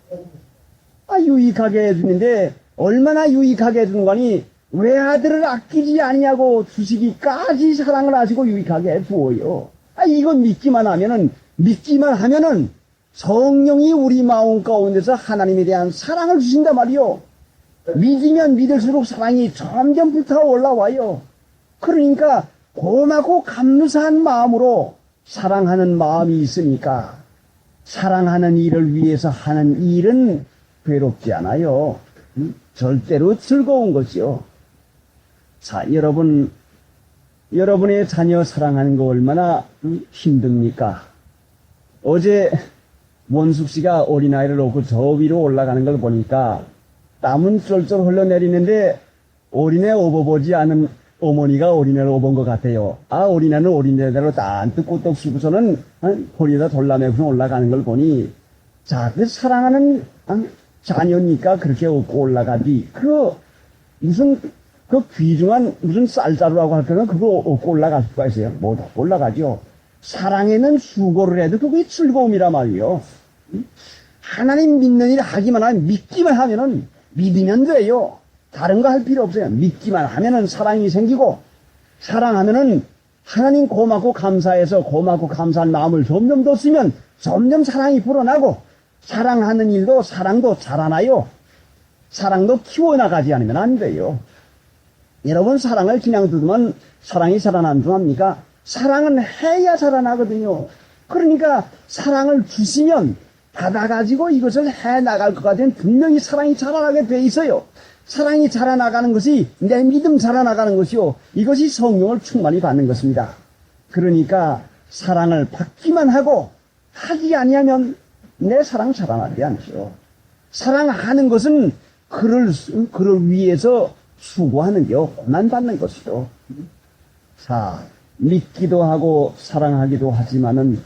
유익하게 해주는데 얼마나 유익하게 해주는 거니? 외아들을 아끼지 아니냐고 주시기까지 사랑을 하시고 유익하게 해주어요. 이건 믿기만 하면은 성령이 우리 마음 가운데서 하나님에 대한 사랑을 주신단 말이요. 믿으면 믿을수록 사랑이 점점 불타 올라와요. 그러니까 고맙고 감사한 마음으로 사랑하는 마음이 있으니까 사랑하는 일을 위해서 하는 일은 괴롭지 않아요. 절대로 즐거운 것이요. 자, 여러분의 자녀 사랑하는 거 얼마나 힘듭니까? 어제 원숙 씨가 어린아이를 놓고 저 위로 올라가는 걸 보니까 땀은 쫄쫄 흘러내리는데 어린애 업어보지 않은 어머니가 어린애를 업은 것 같아요. 어린애는 어린애대로 딴뜻 꼬떡 씹고서는 허리에다 돌라매고 올라가는 걸 보니 자, 그 사랑하는 자녀니까 그렇게 업고 올라가지. 무슨 귀중한 무슨 쌀자루라고 할 때는 그거 업고 올라갈 수가 있어요. 못 업고 올라가죠. 사랑에는 수고를 해도 그게 즐거움이란 말이요. 하나님 믿는 일 하기만 하면 믿기만 하면은 믿으면 돼요. 다른 거 할 필요 없어요. 믿기만 하면은 사랑이 생기고 사랑하면은 하나님 고맙고 감사해서 고맙고 감사한 마음을 점점 더 쓰면 점점 사랑이 불어나고 사랑하는 일도 사랑도 자라나요. 사랑도 키워나가지 않으면 안 돼요. 여러분 사랑을 그냥 두면 사랑이 자라난답니까? 사랑은 해야 자라나거든요. 그러니까 사랑을 주시면 받아가지고 이것을 해나갈 것 같으면 분명히 사랑이 자라나게 돼 있어요. 사랑이 자라나가는 것이 내 믿음 자라나가는 것이요. 이것이 성령을 충만히 받는 것입니다. 그러니까 사랑을 받기만 하고 하지 아니하면 내 사랑 자라나지 않죠. 사랑하는 것은 그를 위해서 수고하는 게 고난 받는 것이죠. 자, 믿기도 하고 사랑하기도 하지만은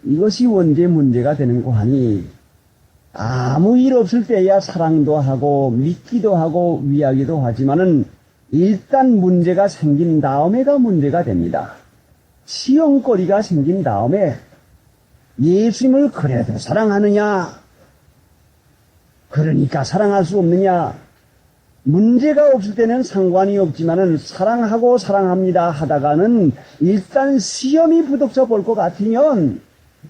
이것이 언제 문제가 되는 거 하니 아무 일 없을 때야 사랑도 하고 믿기도 하고 위하기도 하지만은 일단 문제가 생긴 다음에가 문제가 됩니다. 시험거리가 생긴 다음에 예수님을 그래도 사랑하느냐? 그러니까 사랑할 수 없느냐? 문제가 없을 때는 상관이 없지만은 사랑하고 사랑합니다 하다가는 일단 시험이 부닥쳐 볼 것 같으면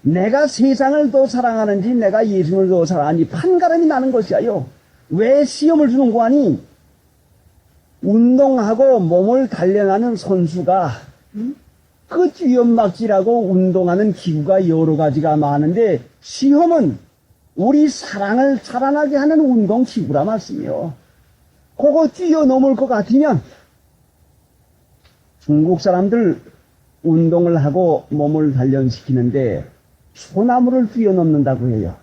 내가 세상을 더 사랑하는지 내가 예수님을 더 사랑하는지 판가름이 나는 것이야요. 왜 시험을 주는 거 아니? 운동하고 몸을 단련하는 선수가 그 뛰엄막질하고 운동하는 기구가 여러 가지가 많은데 시험은 우리 사랑을 자라나게 하는 운동 기구라 말씀이요. 그거 뛰어넘을 것 같으면 중국 사람들 운동을 하고 몸을 단련시키는데 소나무를 뛰어넘는다고 해요.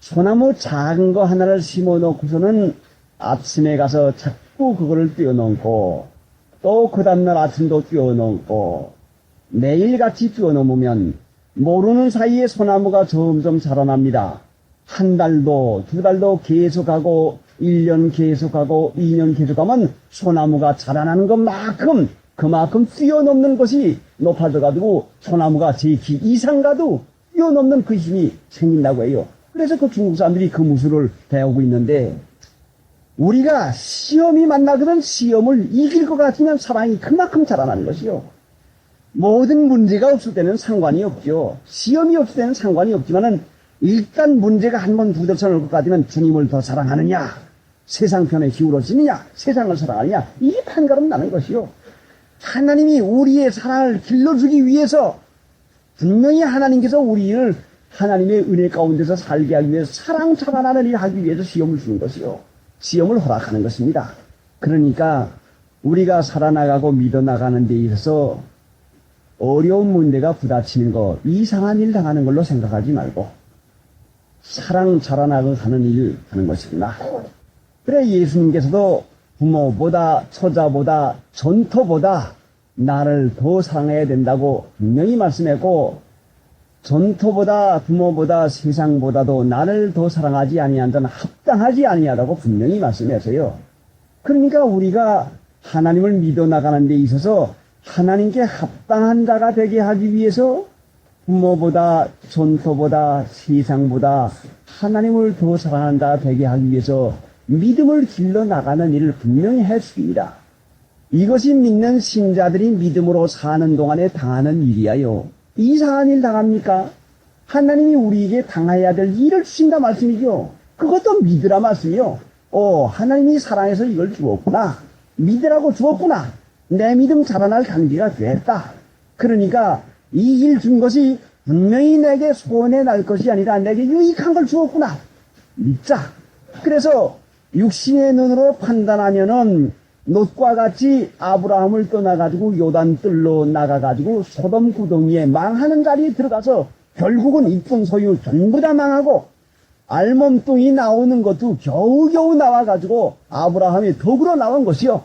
소나무 작은 거 하나를 심어 놓고서는 아침에 가서 자꾸 그거를 뛰어넘고 또 그 다음날 아침도 뛰어넘고 매일같이 뛰어넘으면 모르는 사이에 소나무가 점점 자라납니다. 한 달도 두 달도 계속하고 1년 계속하고 2년 계속하면 소나무가 자라나는 것만큼 그만큼 뛰어넘는 것이 높아져가지고 소나무가 제 키 이상 가도 뛰어넘는 그 힘이 생긴다고 해요. 그래서 그 중국 사람들이 그 무술을 배우고 있는데 우리가 시험이 만나거든 시험을 이길 것 같으면 사랑이 그만큼 자라나는 것이요. 모든 문제가 없을 때는 상관이 없죠. 시험이 없을 때는 상관이 없지만은 일단 문제가 한 번 부딪혀 놓을 것 같으면 주님을 더 사랑하느냐, 세상 편에 기울어지느냐, 세상을 사랑하느냐, 이게 판가름 나는 것이요. 하나님이 우리의 사랑을 길러주기 위해서 분명히 하나님께서 우리를 하나님의 은혜 가운데서 살게 하기 위해서 사랑 자라나는 일을 하기 위해서 시험을 주는 것이요. 시험을 허락하는 것입니다. 그러니까 우리가 살아나가고 믿어나가는 데 있어서 어려운 문제가 부딪히는 것, 이상한 일 당하는 걸로 생각하지 말고 사랑 자라나가는 일 하는 것이구나. 그래 예수님께서도 부모보다 처자보다 전토보다 나를 더 사랑해야 된다고 분명히 말씀했고, 전토보다 부모보다 세상보다도 나를 더 사랑하지 아니한 자는 합당하지 아니하다고 분명히 말씀했어요. 그러니까 우리가 하나님을 믿어 나가는 데 있어서 하나님께 합당한 자가 되게 하기 위해서 부모보다 전토보다 세상보다 하나님을 더 사랑하는 자가 되게 하기 위해서 믿음을 길러 나가는 일을 분명히 했습니다. 이것이 믿는 신자들이 믿음으로 사는 동안에 당하는 일이야요. 이상한 일 당합니까? 하나님이 우리에게 당해야 될 일을 주신다 말씀이죠. 그것도 믿으라 말씀이요. 하나님이 사랑해서 이걸 주었구나. 믿으라고 주었구나. 내 믿음 자라날 단계가 됐다. 그러니까 이 일 준 것이 분명히 내게 손해 날 것이 아니라 내게 유익한 걸 주었구나. 믿자. 그래서 육신의 눈으로 판단하면은 롯과 같이 아브라함을 떠나가지고 요단뜰로 나가가지고 소돔 구덩이에 망하는 자리에 들어가서 결국은 이쁜 소유 전부 다 망하고 알몸뚱이 나오는 것도 겨우겨우 나와가지고 아브라함이 더불어 나온 것이요.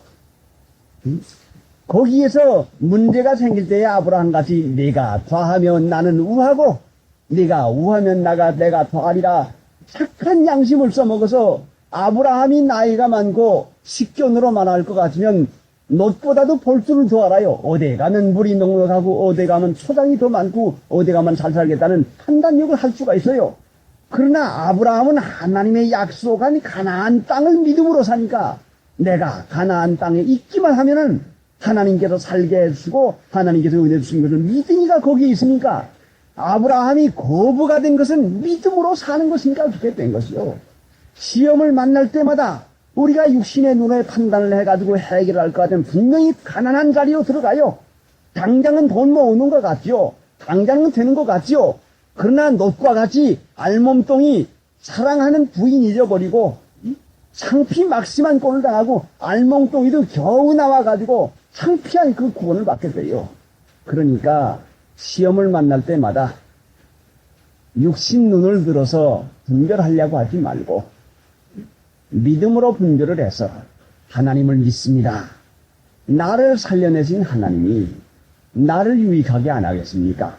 거기에서 문제가 생길 때에 아브라함같이 네가 더하면 나는 우하고 네가 우하면 내가 더하리라 착한 양심을 써먹어서 아브라함이 나이가 많고 식견으로 말할 것 같으면 롯보다도 볼 줄을 더 알아요. 어디 가면 물이 넉넉하고 어디 가면 초장이 더 많고 어디 가면 잘 살겠다는 판단력을 할 수가 있어요. 그러나 아브라함은 하나님의 약속한 가나안 땅을 믿음으로 사니까 내가 가나안 땅에 있기만 하면은 하나님께서 살게 해주시고 하나님께서 은혜 주신 것을 믿으니까 거기에 있으니까 아브라함이 거부가 된 것은 믿음으로 사는 것이니까 그렇게 된 것이요. 시험을 만날 때마다 우리가 육신의 눈에 판단을 해가지고 해결할 것 같으면 분명히 가난한 자리로 들어가요. 당장은 돈 모으는 것 같지요. 당장은 되는 것 같지요. 그러나 롯과 같이 알몸뚱이 사랑하는 부인 잊어버리고 창피 막심한 꼴을 당하고 알몸뚱이도 겨우 나와가지고 창피한 그 구원을 받게 돼요. 그러니까 시험을 만날 때마다 육신 눈을 들어서 분별하려고 하지 말고 믿음으로 분별을 해서 하나님을 믿습니다. 나를 살려내신 하나님이 나를 유익하게 안 하겠습니까?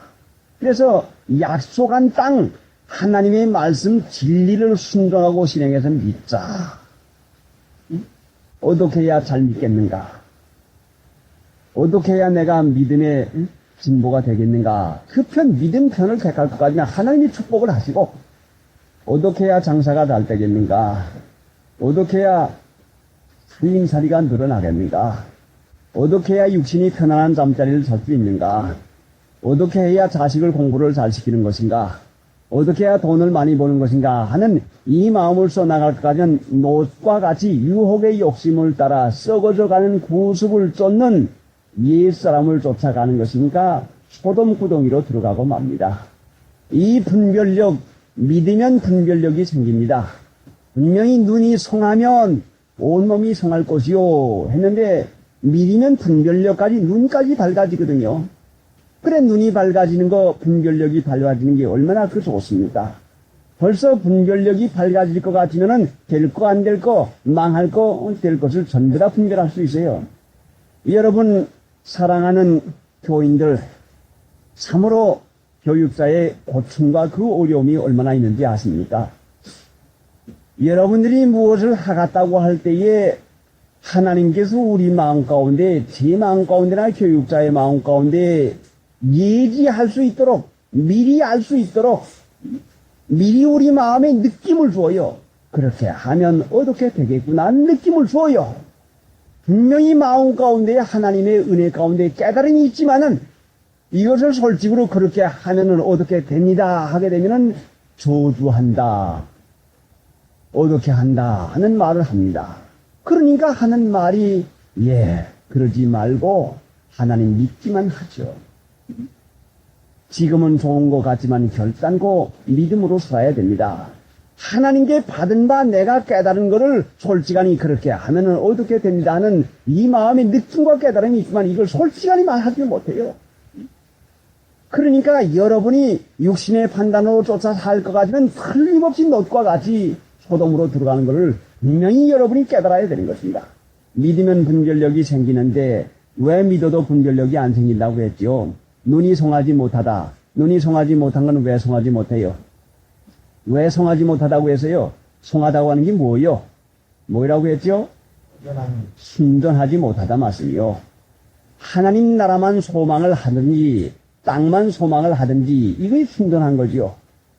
그래서 약속한 땅 하나님의 말씀 진리를 순종하고 실행해서 믿자. 어떻게 해야 잘 믿겠는가? 어떻게 해야 내가 믿음의 진보가 되겠는가? 그 편 믿음 편을 택할 것 같으면 하나님이 축복을 하시고 어떻게 해야 장사가 잘 되겠는가? 어떻게 해야 살림살이가 늘어나겠는가? 어떻게 해야 육신이 편안한 잠자리를 잘 수 있는가? 어떻게 해야 자식을 공부를 잘 시키는 것인가? 어떻게 해야 돈을 많이 버는 것인가 하는 이 마음을 써나갈 것까지는 롯과 같이 유혹의 욕심을 따라 썩어져가는 구습을 쫓는 옛사람을 쫓아가는 것이니까 소돔 구덩이로 들어가고 맙니다. 이 분별력, 믿으면 분별력이 생깁니다. 분명히 눈이 성하면 온몸이 성할 것이요 했는데 믿으면 분별력까지 눈까지 밝아지거든요. 그래 눈이 밝아지는 거 분별력이 밝아지는 게 얼마나 그 좋습니까? 벌써 분별력이 밝아질 것 같으면은 될 거 안 될 거 망할 거 될 것을 전부 다 분별할 수 있어요. 여러분 사랑하는 교인들 참으로 교육자의 고충과 그 어려움이 얼마나 있는지 아십니까? 여러분들이 무엇을 하겠다고 할 때에 하나님께서 우리 마음 가운데 제 마음 가운데나 교육자의 마음 가운데 예지할 수 있도록 미리 알 수 있도록 미리 우리 마음에 느낌을 줘요. 그렇게 하면 어떻게 되겠구나 느낌을 줘요. 분명히 마음 가운데 하나님의 은혜 가운데 깨달음이 있지만은 이것을 솔직으로 그렇게 하면은 어떻게 됩니다 하게 되면은 저주한다, 어떻게 한다 하는 말을 합니다. 그러니까 하는 말이 그러지 말고 하나님 믿기만 하죠. 지금은 좋은 것 같지만 결단코 믿음으로 살아야 됩니다. 하나님께 받은 바 내가 깨달은 것을 솔직하니 그렇게 하면은 어떻게 됩니다 하는 이 마음의 느낌과 깨달음이 있지만 이걸 솔직하니 말하지 못해요. 그러니까 여러분이 육신의 판단으로 쫓아 살 것 같으면 틀림없이 놋과 같이 소돔으로 들어가는 것을 분명히 여러분이 깨달아야 되는 것입니다. 믿으면 분별력이 생기는데 왜 믿어도 분별력이 안 생긴다고 했죠? 눈이 송하지 못하다. 눈이 송하지 못한 건 왜 송하지 못해요? 왜 송하지 못하다고 해서요? 송하다고 하는 게 뭐예요? 뭐라고 했죠? 순전하지 못하다 말씀이요. 하나님 나라만 소망을 하든지 땅만 소망을 하든지 이게 순전한 거지요.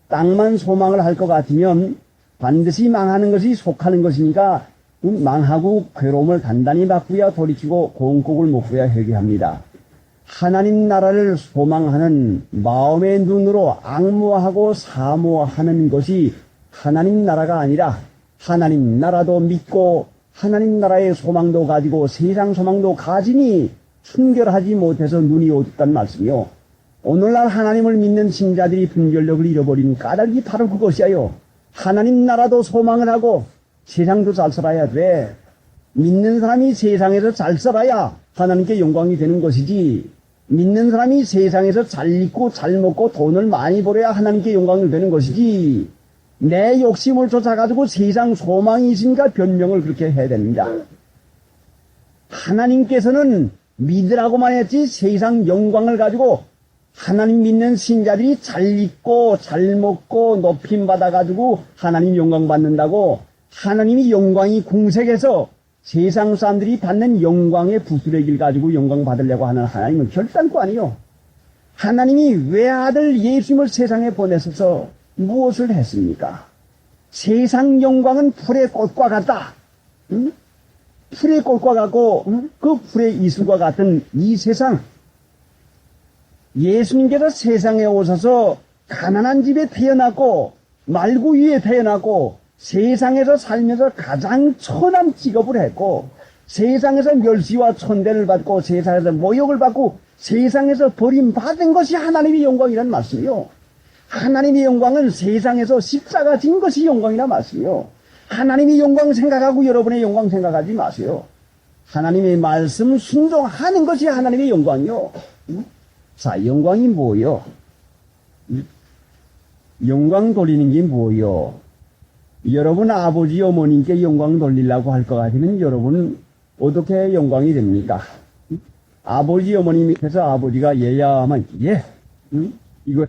땅만 소망을 할 것 같으면 반드시 망하는 것이 속하는 것이니까 망하고 괴로움을 단단히 바꾸야 돌이키고 공국을 못 구야 회개합니다. 하나님 나라를 소망하는 마음의 눈으로 악무하고 사모하는 것이 하나님 나라가 아니라 하나님 나라도 믿고 하나님 나라의 소망도 가지고 세상 소망도 가지니 순결하지 못해서 눈이 어둡단 말씀이요. 오늘날 하나님을 믿는 신자들이 분별력을 잃어버린 까닭이 바로 그것이에요. 하나님 나라도 소망을 하고 세상도 잘 살아야 돼. 믿는 사람이 세상에서 잘 살아야 하나님께 영광이 되는 것이지, 믿는 사람이 세상에서 잘 입고 잘 먹고 돈을 많이 벌어야 하나님께 영광이 되는 것이지, 내 욕심을 쫓아가지고 세상 소망이 있으니까 변명을 그렇게 해야 됩니다. 하나님께서는 믿으라고만 했지 세상 영광을 가지고 하나님 믿는 신자들이 잘 입고 잘 먹고 높임 받아가지고 하나님 영광 받는다고 하나님이 영광이 궁색해서 세상 사람들이 받는 영광의 부스러기를 가지고 영광 받으려고 하는 하나님은 결단코 아니요. 하나님이 외아들 예수님을 세상에 보내셔서 무엇을 했습니까? 세상 영광은 풀의 꽃과 같다. 응? 풀의 꽃과 같고 그 풀의 이슬과 같은 이 세상, 예수님께서 세상에 오셔서 가난한 집에 태어났고 말구 위에 태어났고 세상에서 살면서 가장 천한 직업을 했고 세상에서 멸시와 천대를 받고 세상에서 모욕을 받고 세상에서 버림받은 것이 하나님의 영광이라는 말씀이요. 하나님의 영광은 세상에서 십자가 진 것이 영광이라는 말씀이요. 하나님의 영광 생각하고 여러분의 영광 생각하지 마세요. 하나님의 말씀 순종하는 것이 하나님의 영광이요. 자, 영광이 뭐요? 영광 돌리는 게 뭐요? 여러분 아버지 어머님께 영광 돌리려고 할 것 같으면 여러분 어떻게 영광이 됩니까? 아버지 어머님께서 아버지가 예야 하면 예, 이거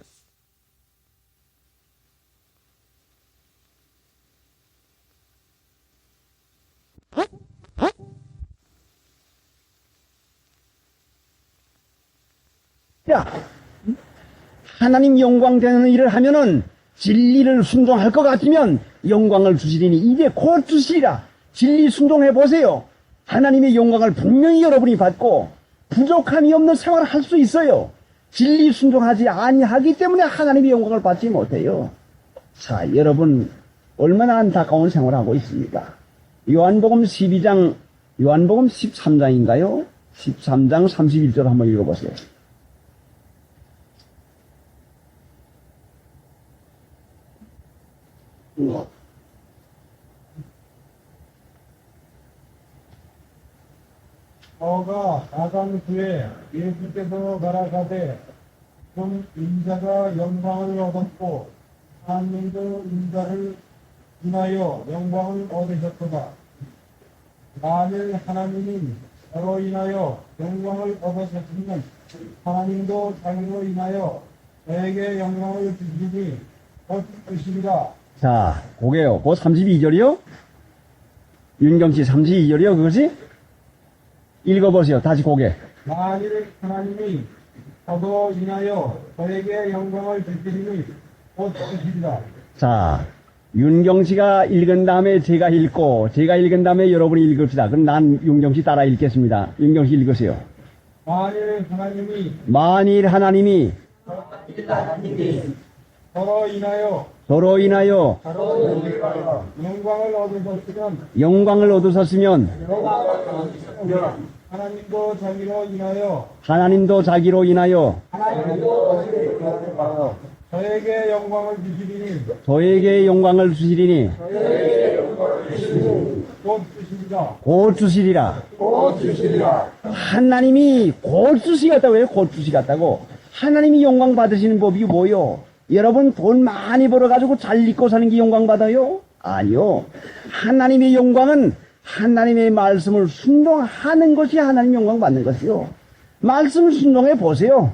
야, 하나님 영광 되는 일을 하면은 진리를 순종할 것 같으면 영광을 주시리니 이제 곧 주시리라. 진리 순종해 보세요. 하나님의 영광을 분명히 여러분이 받고 부족함이 없는 생활을 할 수 있어요. 진리 순종하지 아니하기 때문에 하나님의 영광을 받지 못해요. 자, 여러분 얼마나 안타까운 생활을 하고 있습니까? 요한복음 12장, 요한복음 13장인가요? 13장 31절 한번 읽어보세요. 너가 나간 후에 예수께서 가라사대 좀 인자가 영광을 얻었고 하나님도 인자를 인하여 영광을 얻으셨도다. 만일 하나님이 저로 인하여 영광을 얻으셨으면 하나님도 자기로 인하여 저에게 영광을 주시니 곧 주시리라. 자, 그게요. 그 32절이요? 윤경씨 32절이요? 그것이? 읽어보세요. 다시 고개. 만일 하나님이 저로 인하여 저에게 영광을 주시니 곧 주시리라. 자, 윤경씨가 읽은 다음에 제가 읽고, 제가 읽은 다음에 여러분이 읽읍시다. 그럼 난 윤경씨 따라 읽겠습니다. 윤경씨 읽으세요. 만일 하나님이 만일 하나님이 서로 인하여 서로 인하여 영광을 얻으셨으면 영광을 얻으셨으면 하나님도 자기로 인하여 저에게 영광을 주시리니 저에게 영광을 주시리니 곧 주시리라. 하나님이 곧 주시겠다고 해요. 곧 주시겠다고. 하나님이 영광 받으시는 법이 뭐요? 여러분 돈 많이 벌어가지고 잘 입고 사는 게 영광 받아요? 아니요. 하나님의 영광은 하나님의 말씀을 순종하는 것이 하나님 영광 받는 것이요. 말씀을 순종해 보세요.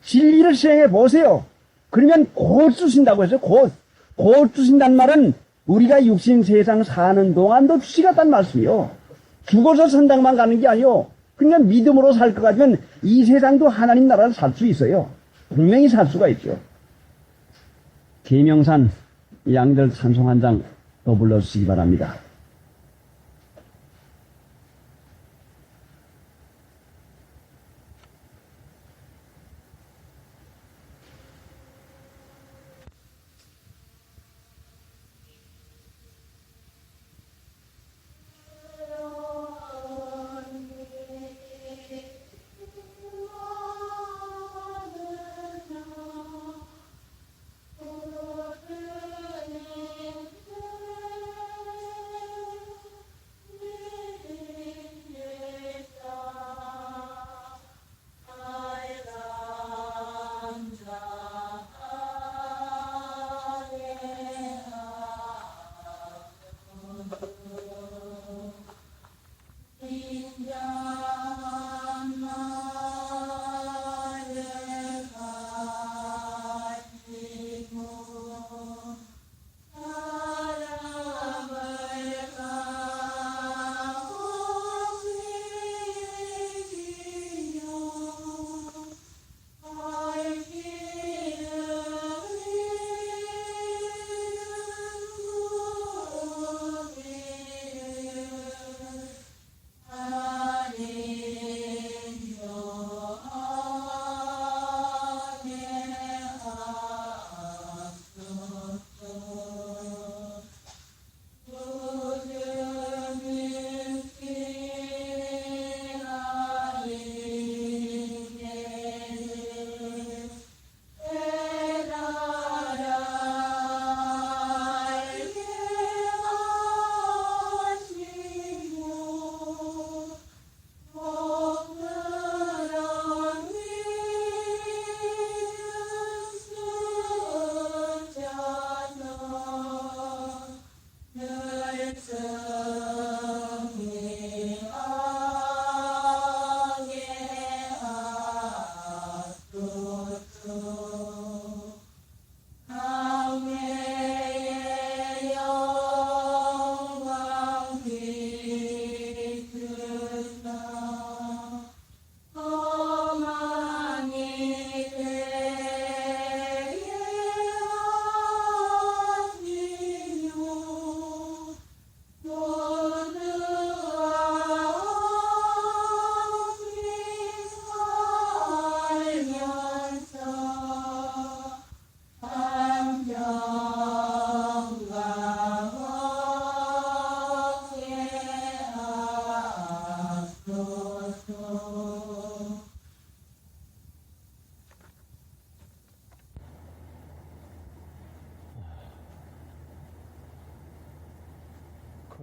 진리를 실행해 보세요. 그러면 곧 주신다고 해서 곧 주신다는 말은 우리가 육신 세상 사는 동안도 주시겠다는 말씀이요. 죽어서 천당만 가는 게 아니요. 그냥 믿음으로 살 것 같으면 이 세상도 하나님 나라를 살 수 있어요. 분명히 살 수가 있죠. 계명산 양들 찬송 한 장 더 불러주시기 바랍니다.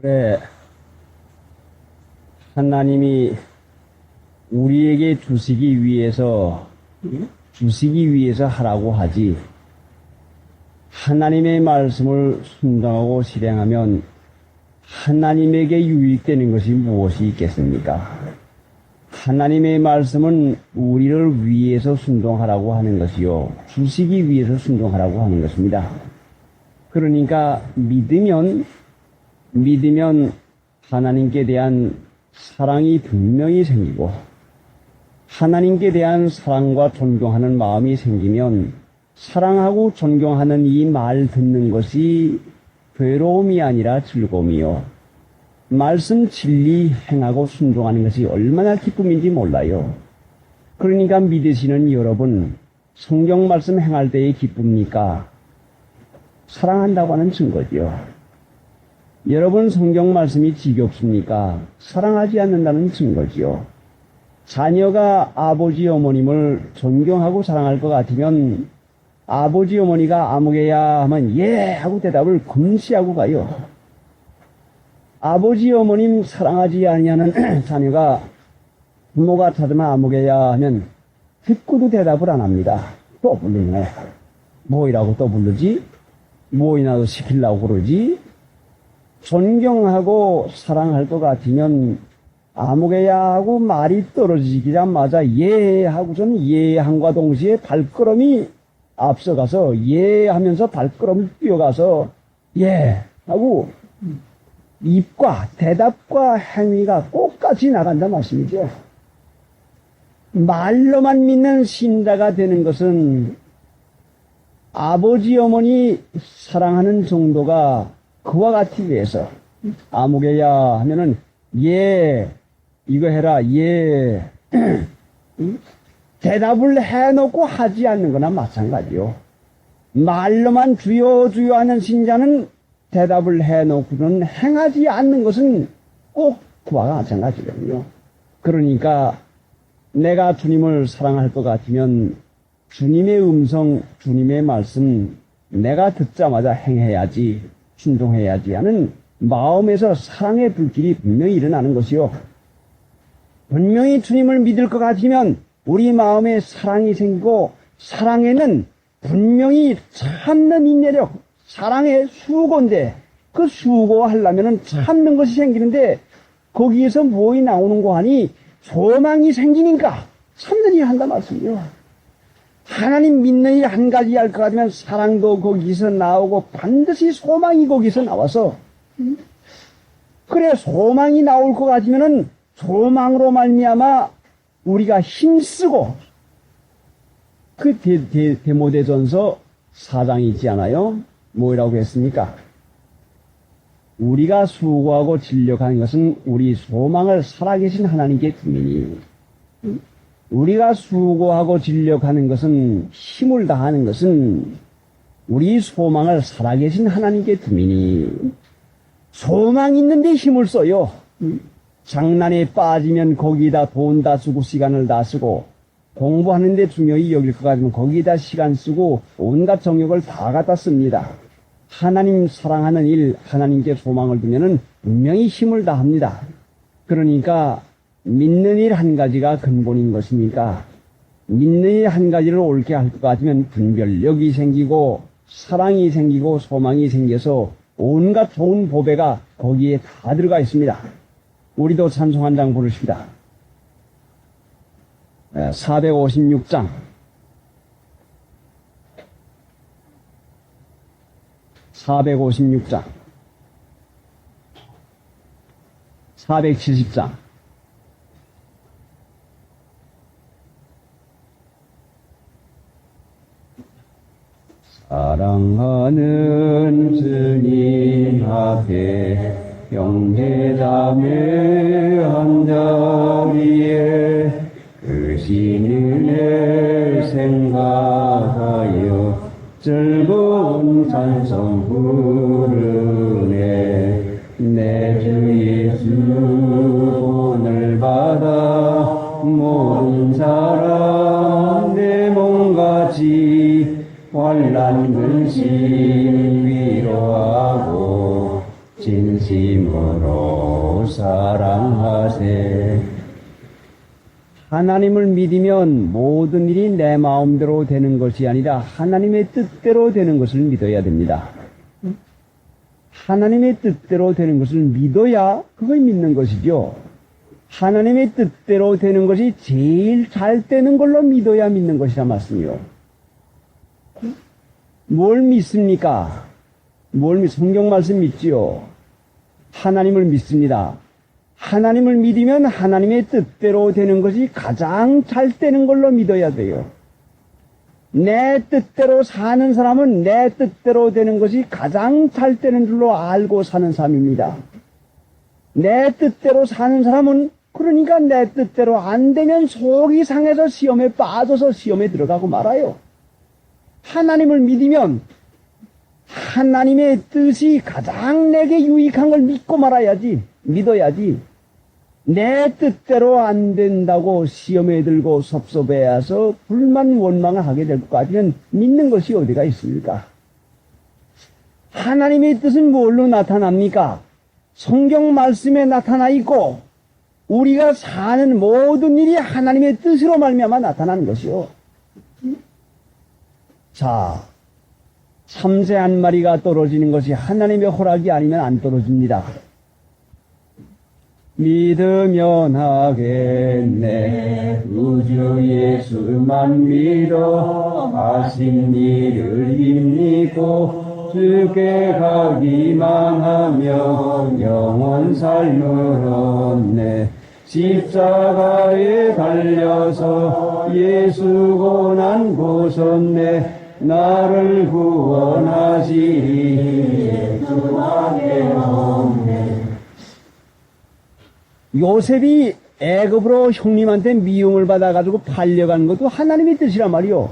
그래, 하나님이 우리에게 주시기 위해서 하라고 하지. 하나님의 말씀을 순종하고 실행하면 하나님에게 유익되는 것이 무엇이 있겠습니까? 하나님의 말씀은 우리를 위해서 순종하라고 하는 것이요. 주시기 위해서 순종하라고 하는 것입니다. 그러니까 믿으면 하나님께 대한 사랑이 분명히 생기고 하나님께 대한 사랑과 존경하는 마음이 생기면 사랑하고 존경하는 이 말 듣는 것이 괴로움이 아니라 즐거움이요. 말씀 진리 행하고 순종하는 것이 얼마나 기쁨인지 몰라요. 그러니까 믿으시는 여러분, 성경 말씀 행할 때에 기쁩니까? 사랑한다고 하는 증거지요. 여러분 성경 말씀이 지겹습니까? 사랑하지 않는다는 증거지요. 자녀가 아버지 어머님을 존경하고 사랑할 것 같으면 아버지 어머니가 아무개야 하면 예 하고 대답을 금시하고 가요. 아버지 어머님 사랑하지 아니하는 자녀가 부모가 찾으면 아무개야 하면 듣고도 대답을 안 합니다. 또 부르네. 뭐이라고 또 부르지? 뭐이나도 시키려고 그러지? 존경하고 사랑할 것 같으면 아무개야 하고 말이 떨어지기자마자 예 하고선 예 함과 동시에 발걸음이 앞서가서 예 하면서 발걸음을 뛰어가서 예 하고 입과 대답과 행위가 똑같이 나간다 말씀이죠. 말로만 믿는 신자가 되는 것은 아버지 어머니 사랑하는 정도가 그와 같기 위해서 아무개야 하면은 예 이거 해라 예 대답을 해놓고 하지 않는 거나 마찬가지요. 말로만 주여 주여 하는 신자는 대답을 해놓고는 행하지 않는 것은 꼭 그와 마찬가지거든요. 그러니까 내가 주님을 사랑할 것 같으면 주님의 음성, 주님의 말씀 내가 듣자마자 행해야지, 순종해야지 하는 마음에서 사랑의 불길이 분명히 일어나는 것이요. 분명히 주님을 믿을 것 같으면 우리 마음에 사랑이 생기고 사랑에는 분명히 참는 인내력, 사랑의 수고인데 그 수고하려면 참는 것이 생기는데 거기에서 뭐이 나오는 거 하니 소망이 생기니까 참는 일 한다 말씀이요. 하나님 믿는 일 한 가지 할 것 같으면 사랑도 거기서 나오고 반드시 소망이 거기서 나와서 그래 소망이 나올 것 같으면은 소망으로 말미암아 우리가 힘쓰고 그 데모데전서 4장이 있지 않아요? 뭐라고 했습니까? 우리가 수고하고 진력하는 것은 우리 소망을 살아계신 하나님께 둠이니 우리가 수고하고 진력하는 것은 힘을 다하는 것은 우리 소망을 살아계신 하나님께 둠이니 소망 있는데 힘을 써요. 장난에 빠지면 거기다 돈 다 쓰고 시간을 다 쓰고 공부하는데 중요히 여길 것 같으면 거기다 시간 쓰고 온갖 정욕을 다 갖다 씁니다. 하나님 사랑하는 일, 하나님께 소망을 두면은 분명히 힘을 다합니다. 그러니까 믿는 일 한 가지가 근본인 것이니까 믿는 일 한 가지를 옳게 할 것 같으면 분별력이 생기고 사랑이 생기고 소망이 생겨서 온갖 좋은 보배가 거기에 다 들어가 있습니다. 우리도 찬송 한 장 부르십니다. 456장 456장 470장 사랑하는 주님 앞에 형제자매 한자리에 그 신은을 생각하여 즐거운 찬송 부르네. 내 주 예수 본을 받아 모든 사람 내 몸같이 환난 근심 위로하고 진심으로 사랑하세. 하나님을 믿으면 모든 일이 내 마음대로 되는 것이 아니라 하나님의 뜻대로 되는 것을 믿어야 됩니다. 하나님의 뜻대로 되는 것을 믿어야 그걸 믿는 것이죠. 하나님의 뜻대로 되는 것이 제일 잘 되는 걸로 믿어야 믿는 것이라 말씀이요. 뭘 믿습니까? 성경 말씀 믿지요. 하나님을 믿습니다. 하나님을 믿으면 하나님의 뜻대로 되는 것이 가장 잘 되는 걸로 믿어야 돼요. 내 뜻대로 사는 사람은 내 뜻대로 되는 것이 가장 잘 되는 줄로 알고 사는 사람입니다. 내 뜻대로 사는 사람은 그러니까 내 뜻대로 안 되면 속이 상해서 시험에 빠져서 시험에 들어가고 말아요. 하나님을 믿으면 하나님의 뜻이 가장 내게 유익한 걸 믿고 말아야지, 믿어야지. 내 뜻대로 안 된다고 시험에 들고 섭섭해해서 불만 원망을 하게 될 것까지는 믿는 것이 어디가 있습니까? 하나님의 뜻은 뭘로 나타납니까? 성경 말씀에 나타나 있고 우리가 사는 모든 일이 하나님의 뜻으로 말미암아 나타나는 것이요. 자, 참새 한 마리가 떨어지는 것이 하나님의 허락이 아니면 안 떨어집니다. 믿으면 하겠네. 우주 예수만 믿어 하신 일을 힘입고 주께 가기만 하면 영원 삶을 얻네. 십자가에 달려서 예수 고난 고셨네. 나를 구원하시리 예수밖에 없네. 요셉이 애굽으로 형님한테 미움을 받아가지고 팔려간 것도 하나님의 뜻이란 말이요.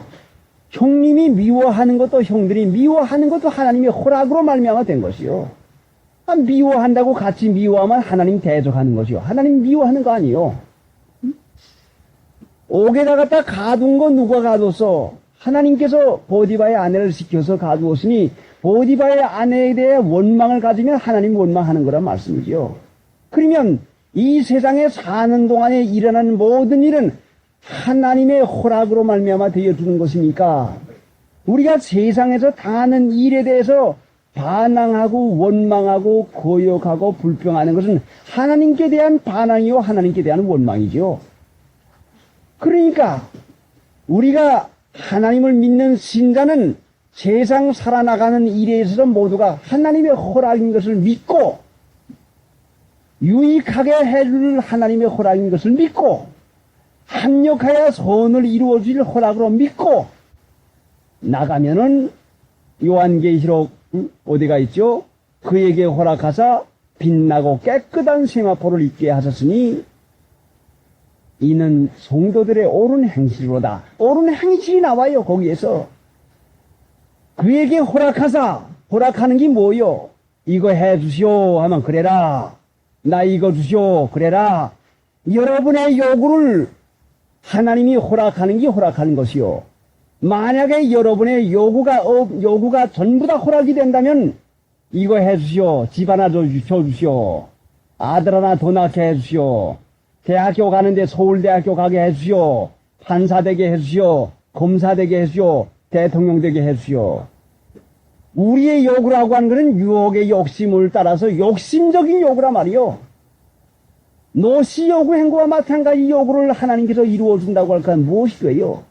형님이 미워하는 것도 형들이 미워하는 것도 하나님의 허락으로 말미암아 된 것이요. 미워한다고 같이 미워하면 하나님 대적하는 것이요. 하나님 미워하는 거 아니요. 옥에다 갖다 가둔 거 누가 가뒀어? 하나님께서 보디바의 아내를 시켜서 가두었으니 보디바의 아내에 대해 원망을 가지면 하나님 원망하는 거란 말씀이지요. 그러면 이 세상에 사는 동안에 일어나는 모든 일은 하나님의 허락으로 말미암아 되어주는 것이니까 우리가 세상에서 당하는 일에 대해서 반항하고 원망하고 거역하고 불평하는 것은 하나님께 대한 반항이요 하나님께 대한 원망이죠. 그러니까 우리가 하나님을 믿는 신자는 세상 살아나가는 일에 있어서 모두가 하나님의 허락인 것을 믿고 유익하게 해줄 하나님의 허락인 것을 믿고 합력하여 선을 이루어줄 허락으로 믿고 나가면은 요한계시록 어디가 있죠? 그에게 허락하사 빛나고 깨끗한 세마포를 입게 하셨으니 이는 성도들의 옳은 행실로다. 옳은 행실이 나와요. 거기에서 그에게 허락하사 허락하는 게 뭐요? 이거 해주시오 하면 그래라. 나 이거 주시오 그래라. 여러분의 요구를 하나님이 허락하는 게 허락하는 것이요. 만약에 여러분의 요구가 전부 다 허락이 된다면 이거 해주시오. 집 하나 줘주시오. 아들 하나 더 낳게 해주시오. 대학교 가는데 서울대학교 가게 해주시오. 판사 되게 해주시오. 검사 되게 해주시오. 대통령 되게 해주시오. 우리의 요구라고 하는 것은 유혹의 욕심을 따라서 욕심적인 요구란 말이요. 노시 요구 행구와 마찬가지 요구를 하나님께서 이루어준다고 할까 무엇이고요?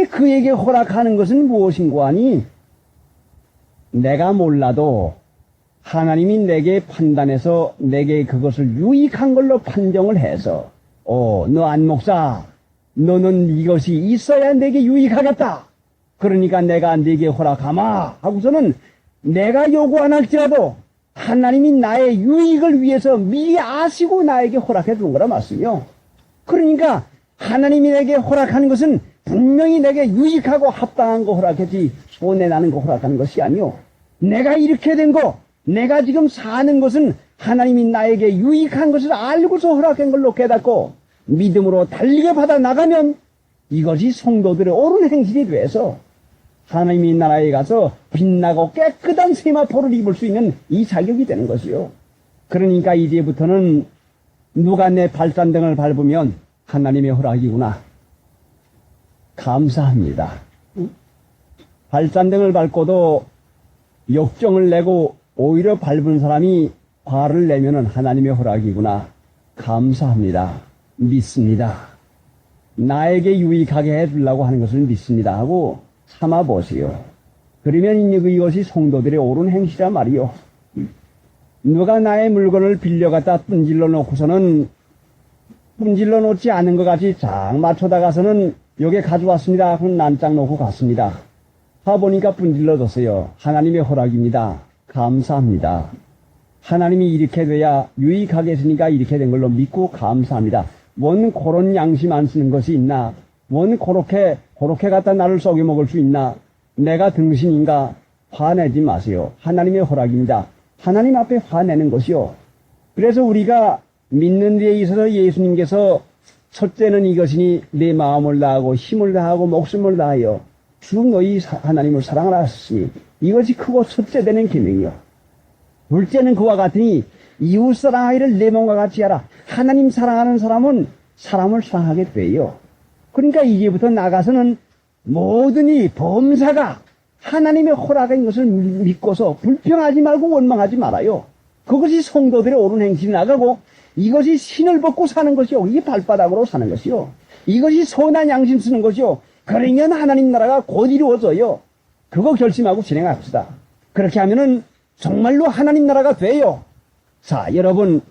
그에게 허락하는 것은 무엇인고 하니 내가 몰라도 하나님이 내게 판단해서 내게 그것을 유익한 걸로 판정을 해서 너 안 목사 너는 이것이 있어야 내게 유익하겠다. 그러니까 내가 네게 허락하마 하고서는 내가 요구 안 할지라도 하나님이 나의 유익을 위해서 미리 아시고 나에게 허락해 주는 거라 말씀이요. 그러니까 하나님이 내게 허락하는 것은 분명히 내게 유익하고 합당한 거 허락했지 손해나는 거 허락하는 것이 아니요. 내가 이렇게 된 거, 내가 지금 사는 것은 하나님이 나에게 유익한 것을 알고서 허락한 걸로 깨닫고 믿음으로 달리게 받아 나가면 이것이 성도들의 옳은 행실이 돼서 하나님의 나라에 가서 빛나고 깨끗한 세마포를 입을 수 있는 이 자격이 되는 것이요. 그러니까 이제부터는 누가 내 발산등을 밟으면 하나님의 허락이구나. 감사합니다. 발산등을 밟고도 역정을 내고 오히려 밟은 사람이 화를 내면은 하나님의 허락이구나. 감사합니다. 믿습니다. 나에게 유익하게 해주려고 하는 것을 믿습니다 하고 참아보세요. 그러면 이것이 성도들의 옳은 행실이란 말이요. 누가 나의 물건을 빌려갔다 뿜질러 놓고서는 뿜질러 놓지 않은 것 같이 쫙 맞춰다가서는 여기 가져왔습니다. 그럼 난짝 놓고 갔습니다. 가보니까 뿜질러 뒀어요. 하나님의 허락입니다. 감사합니다. 하나님이 이렇게 돼야 유익하게 했으니까 이렇게 된 걸로 믿고 감사합니다. 뭔 그런 양심 안 쓰는 것이 있나? 뭔 그렇게 갖다 나를 썩여 먹을 수 있나? 내가 등신인가? 화내지 마세요. 하나님의 허락입니다. 하나님 앞에 화내는 것이요. 그래서 우리가 믿는 데 있어서 예수님께서 첫째는 이것이니 내 마음을 다하고 힘을 다하고 목숨을 다하여 주 너희 하나님을 사랑하라 하셨으니 이것이 크고 첫째 되는 계명이요. 둘째는 그와 같으니 이웃 사랑하기를 내 몸과 같이 하라. 하나님 사랑하는 사람은 사람을 사랑하게 돼요. 그러니까 이제부터 나가서는 모든 이 범사가 하나님의 허락인 것을 믿고서 불평하지 말고 원망하지 말아요. 그것이 성도들의 옳은 행실이 나가고 이것이 신을 벗고 사는 것이요. 이게 발바닥으로 사는 것이요. 이것이 선한 양심 쓰는 것이요. 그러면 하나님 나라가 곧 이루어져요. 그거 결심하고 진행합시다. 그렇게 하면은 정말로 하나님 나라가 돼요. 자, 여러분,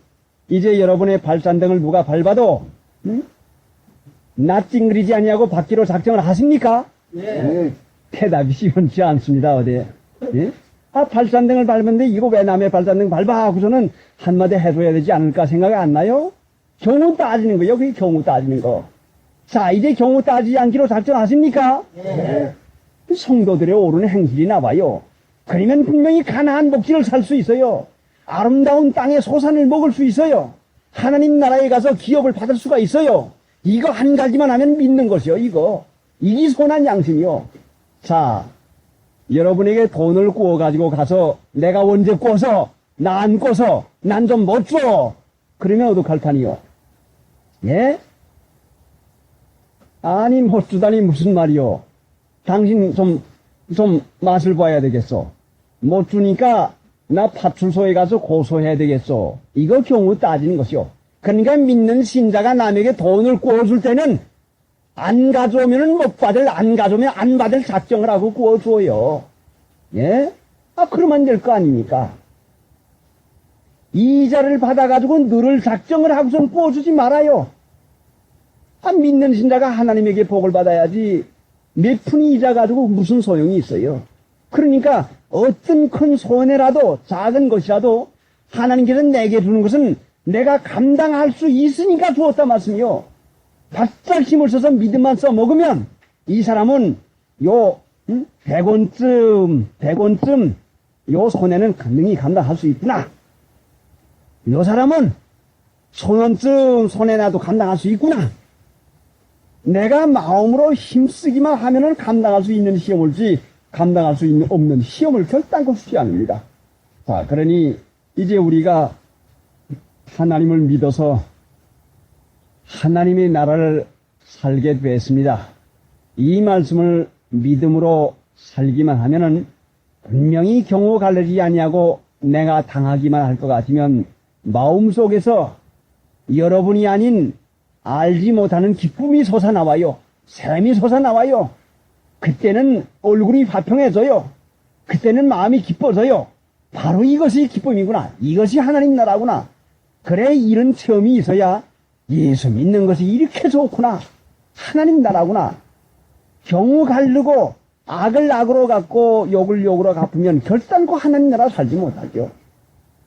이제 여러분의 발산등을 누가 밟아도 낯 찡그리지 아니하고 받기로 작정을 하십니까? 예. 대답이 시원치 않습니다. 어디? 예? 아, 발산등을 밟았는데 이거 왜 남의 발산등 밟아? 하고서는 한마디 해줘야 되지 않을까 생각이 안 나요? 경우 따지는 거요. 그게 경우 따지는 거. 자, 이제 경우 따지지 않기로 작정하십니까? 예. 성도들의 옳은 행실이 나와요. 그러면 분명히 가나안 복지를 살 수 있어요. 아름다운 땅의 소산을 먹을 수 있어요. 하나님 나라에 가서 기업을 받을 수가 있어요. 이거 한 가지만 하면 믿는 것이요. 이게 선한 양심이요. 자, 여러분에게 돈을 구워가지고 가서 내가 언제 구워서 나 안 구워서 난 좀 못 줘. 그러면 어떡할 판이요? 예? 아니 못 주다니 무슨 말이요? 당신 좀 맛을 봐야 되겠어. 못 주니까 나 파출소에 가서 고소해야 되겠어. 이거 경우 따지는 것이요. 그러니까 믿는 신자가 남에게 돈을 구워줄 때는 안 가져오면은 못 받을, 안 가져오면 안 받을 작정을 하고 구워줘요. 예? 아, 그러면 될 거 아닙니까? 이자를 받아가지고 늘을 작정을 하고선 구워주지 말아요. 아, 믿는 신자가 하나님에게 복을 받아야지 몇 푼이 이자 가지고 무슨 소용이 있어요. 그러니까 어떤 큰 손해라도 작은 것이라도 하나님께서 내게 주는 것은 내가 감당할 수 있으니까 주었다 말씀이요. 바짝 힘을 써서 믿음만 써먹으면 이 사람은 요 100원쯤 요 손해는 능히 감당할 수 있구나. 요 사람은 1000원쯤 손해나도 감당할 수 있구나. 내가 마음으로 힘쓰기만 하면은 감당할 수 있는 시험을지 감당할 수 없는 시험을 결단코 쓰지 않습니다. 자, 그러니 이제 우리가 하나님을 믿어서 하나님의 나라를 살게 됐습니다. 이 말씀을 믿음으로 살기만 하면은 분명히 경우 갈라지지 아니하고 내가 당하기만 할 것 같으면 마음속에서 여러분이 아닌 알지 못하는 기쁨이 솟아나와요. 샘이 솟아나와요. 그때는 얼굴이 화평해져요. 그때는 마음이 기뻐져요. 바로 이것이 기쁨이구나. 이것이 하나님 나라구나. 그래, 이런 체험이 있어야 예수 믿는 것이 이렇게 좋구나. 하나님 나라구나. 경우 가르고 악을 악으로 갚고 욕을 욕으로 갚으면 결단코 하나님 나라 살지 못하죠.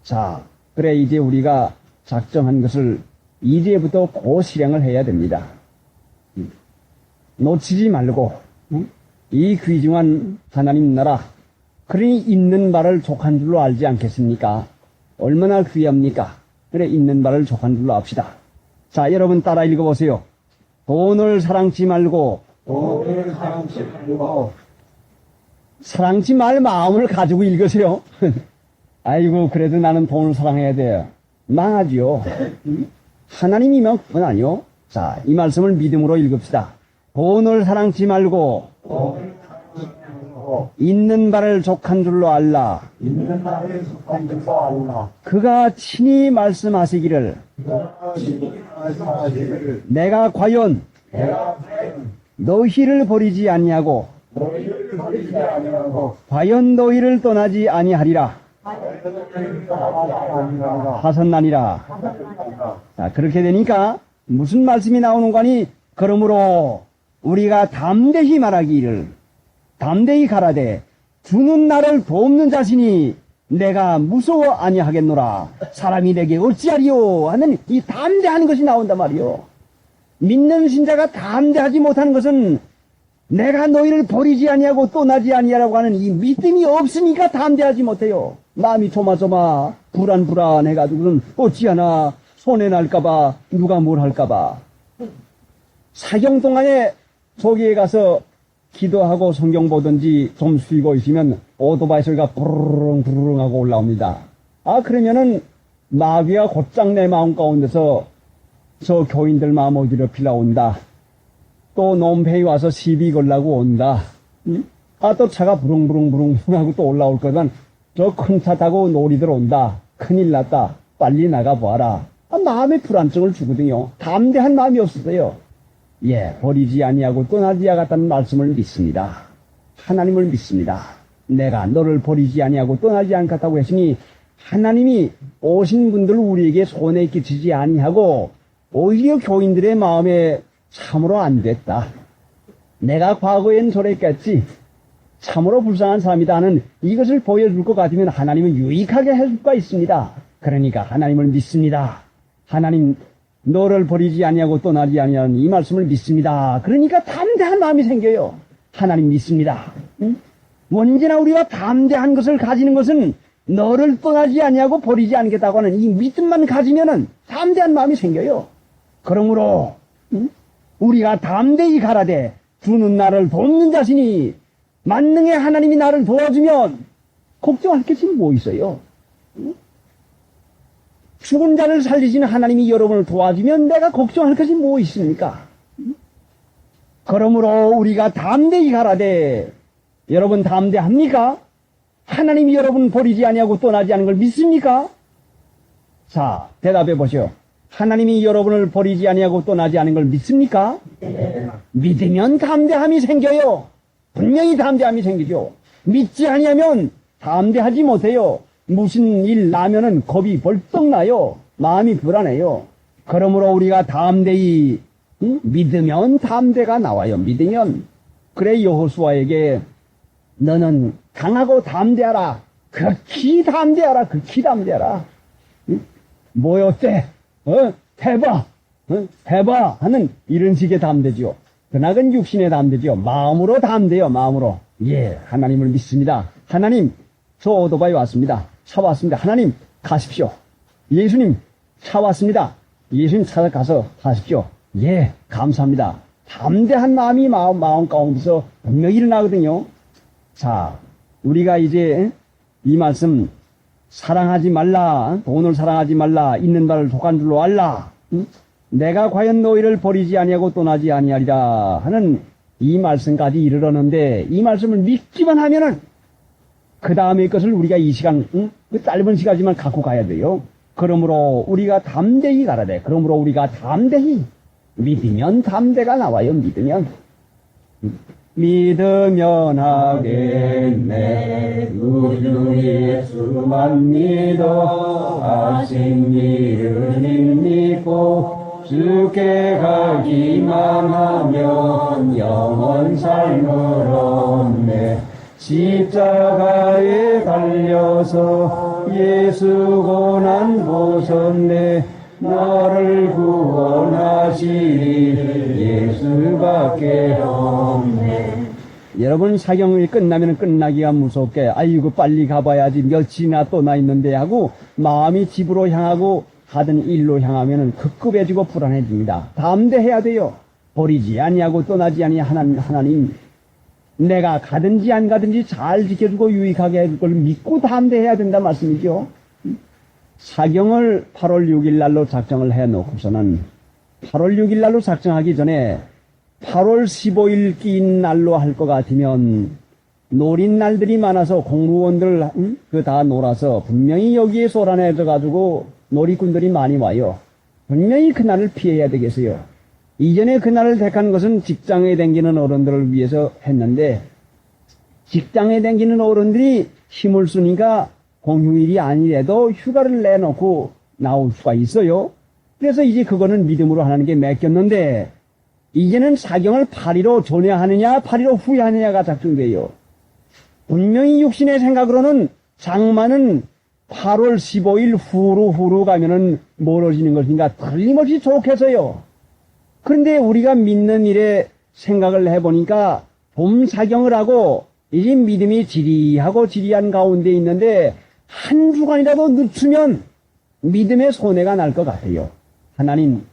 자, 그래 이제 우리가 작정한 것을 이제부터 고 실행을 해야 됩니다. 놓치지 말고 이 귀중한 하나님 나라, 그러니 있는 바를 족한 줄로 알지 않겠습니까? 얼마나 귀합니까? 그래, 있는 바를 족한 줄로 압시다. 자, 여러분 따라 읽어보세요. 돈을 사랑치 말고 사랑치 말 마음을 가지고 읽으세요. 아이고, 그래도 나는 돈을 사랑해야 돼. 망하지요. 하나님이면 그건 아니요. 자, 이 말씀을 믿음으로 읽읍시다. 돈을 사랑치 말고 있는 바를 족한 줄로 알라. 그가 친히 말씀하시기를 내가 과연 너희를 버리지 아니하고 과연 너희를 떠나지 아니하리라 하셨나니라. 자, 그렇게 되니까 무슨 말씀이 나오는 거니? 그러므로 우리가 담대히 말하기를, 담대히 가라되 주는 나를 돕는 자신이 내가 무서워 아니하겠노라. 사람이 내게 어찌하리요 하는 이 담대한 것이 나온단 말이요. 믿는 신자가 담대하지 못하는 것은 내가 너희를 버리지 아니하고 떠나지 아니하라고 하는 이 믿음이 없으니까 담대하지 못해요. 마음이 조마조마 불안해가지고는 어찌하나 손해날까봐 누가 뭘 할까봐. 사경 동안에 저기에 가서 기도하고 성경 보든지 좀 쉬고 있으면 오토바이 소리가 부르릉 하고 올라옵니다. 그러면은 마귀가 곧장 내 마음 가운데서 저 교인들 마음 어지럽히려 온다. 또 놈페이 와서 시비 걸라고 온다. 또 차가 부릉부릉 하고 또 올라올 거면 저 큰 차 타고 놀이들 온다. 큰일 났다. 빨리 나가봐라. 마음에 불안증을 주거든요. 담대한 마음이 없었어요. 버리지 아니하고 떠나지 않았다는 말씀을 믿습니다. 하나님을 믿습니다. 내가 너를 버리지 아니하고 떠나지 않겠다고 했으니 하나님이 오신 분들 우리에게 손해 끼치지 아니하고 오히려 교인들의 마음에 참으로 안 됐다. 내가 과거엔 저랬겠지. 참으로 불쌍한 사람이다 하는 이것을 보여줄 것 같으면 하나님은 유익하게 해줄 수가 있습니다. 그러니까 하나님을 믿습니다. 하나님 너를 버리지 아니하고 떠나지 아니하는 이 말씀을 믿습니다. 그러니까 담대한 마음이 생겨요. 하나님 믿습니다. 언제나 우리가 담대한 것을 가지는 것은 너를 떠나지 아니하고 버리지 않겠다고 하는 이 믿음만 가지면은 담대한 마음이 생겨요. 그러므로 우리가 담대히 가라되 주는 나를 돕는 자신이 만능의 하나님이 나를 도와주면 걱정할 것이 뭐 있어요? 죽은 자를 살리시는 하나님이 여러분을 도와주면 내가 걱정할 것이 뭐 있습니까? 그러므로 우리가 담대히 가라되 여러분 담대합니까? 하나님이 여러분 버리지 아니하고 떠나지 않은 걸 믿습니까? 자, 대답해 보시오. 하나님이 여러분을 버리지 아니하고 떠나지 않은 걸 믿습니까? 네. 믿으면 담대함이 생겨요. 분명히 담대함이 생기죠. 믿지 아니하면 담대하지 못해요. 무슨 일 나면은 겁이 벌떡 나요. 마음이 불안해요. 그러므로 우리가 담대히 믿으면 담대가 나와요. 믿으면. 그래 여호수아에게 너는 강하고 담대하라. 극히 담대하라. 극히 담대하라. 뭐였대? 대바! 대바! 하는 이런 식의 담대지요. 그나은 육신의 담대지요. 마음으로 담대요. 마음으로. 하나님을 믿습니다. 하나님, 저 오토바이 왔습니다. 차 왔습니다. 하나님, 가십시오. 예수님, 차 왔습니다. 예수님 찾아가서 가십시오. 감사합니다. 담대한 마음이 마음 가운데서 분명히 일어나거든요. 자, 우리가 이제 이 말씀 사랑하지 말라, 돈을 사랑하지 말라, 있는 바를 독한 줄로 알라. 내가 과연 너희를 버리지 아니하고 떠나지 아니하리라 하는 이 말씀까지 이르렀는데 이 말씀을 믿기만 하면은 그 다음의 것을 우리가 이 시간, 그 짧은 시간이지만 갖고 가야 돼요. 그러므로 우리가 담대히 가라 돼. 그러므로 우리가 담대히 믿으면 담대가 나와요. 믿으면 하겠네. 우주 예수만 믿어 하신 일을 믿고 주께 가기만 하면 영원 삶을 얻네. 십자가에 달려서 예수 고난 보셨네. 너를 구원하시리 예수밖에 없네. 여러분 사경이 끝나면 끝나기가 무섭게 아이고 빨리 가봐야지 며칠이나 또 나 있는데 하고 마음이 집으로 향하고 가던 일로 향하면 급급해지고 불안해집니다. 담대해야 돼요. 버리지 아니하고 떠나지 아니 하나님 내가 가든지 안 가든지 잘 지켜주고 유익하게 해줄 걸 믿고 담대해야 된다 말씀이죠. 사경을 8월 6일 날로 작정을 해놓고서는 8월 6일 날로 작정하기 전에 8월 15일 낀 날로 할 것 같으면 노린 날들이 많아서 공무원들 그 다 놀아서 분명히 여기에 소란해져 가지고 놀이꾼들이 많이 와요. 분명히 그날을 피해야 되겠어요. 이전에 그날을 택한 것은 직장에 다니는 어른들을 위해서 했는데 직장에 다니는 어른들이 힘을 쓰니까 공휴일이 아니래도 휴가를 내놓고 나올 수가 있어요. 그래서 이제 그거는 믿음으로 하나님께 맡겼는데 이제는 사경을 8일로 전야하느냐 8일로 후회하느냐가 작정돼요. 분명히 육신의 생각으로는 장마는 8월 15일 후로 가면은 멀어지는 것이니까 틀림없이 좋겠어요. 그런데 우리가 믿는 일에 생각을 해보니까 봄 사경을 하고 이제 믿음이 지리하고 지리한 가운데 있는데 한 주간이라도 늦추면 믿음의 손해가 날 것 같아요. 하나님,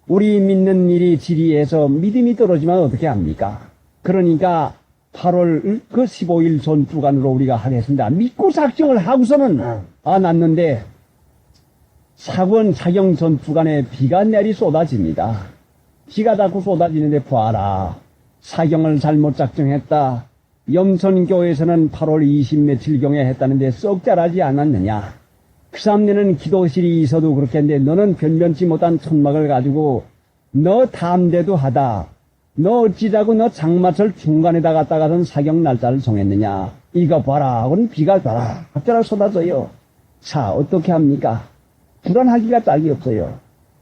우리 믿는 일이 지리해서 믿음이 떨어지면 어떻게 합니까? 그러니까 8월 그 15일 전주간으로 우리가 하겠습니다. 믿고 작정을 하고서는 났는데 사경 전주간에 비가 내리 쏟아집니다. 비가 자꾸 쏟아지는데 보아라. 사경을 잘못 작정했다. 염천교에서는 8월 20 며칠경에 했다는데 썩 자라지 않았느냐. 그 사람들은 기도실이 있어도 그렇겠는데 너는 변변치 못한 천막을 가지고 너 담대도 하다. 너 어찌자고 너 장마철 중간에다 갖다가선 사경 날짜를 정했느냐. 이거 봐라. 그럼 비가 봐라. 갑자기 쏟아져요. 자, 어떻게 합니까? 불안하기가 짝이 없어요.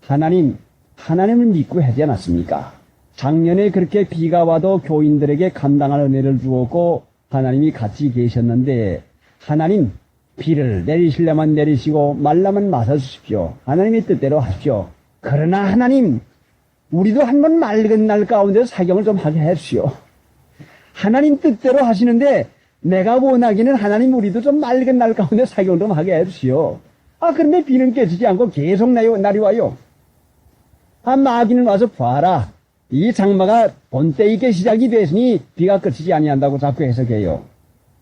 하나님을 믿고 하지 않았습니까? 작년에 그렇게 비가 와도 교인들에게 감당할 은혜를 주었고 하나님이 같이 계셨는데 하나님 비를 내리시려면 내리시고 말라면 마셔 주십시오. 하나님의 뜻대로 하십시오. 그러나 하나님 우리도 한번 맑은 날 가운데 사경을 좀 하게 해주시오. 하나님 뜻대로 하시는데 내가 원하기는 하나님 우리도 좀 맑은 날 가운데 사경을 좀 하게 해주시오. 그런데 비는 깨지지 않고 계속 날이 와요. 마귀는 와서 봐라. 이 장마가 본때 있게 시작이 됐으니 비가 그치지 아니한다고 자꾸 해석해요.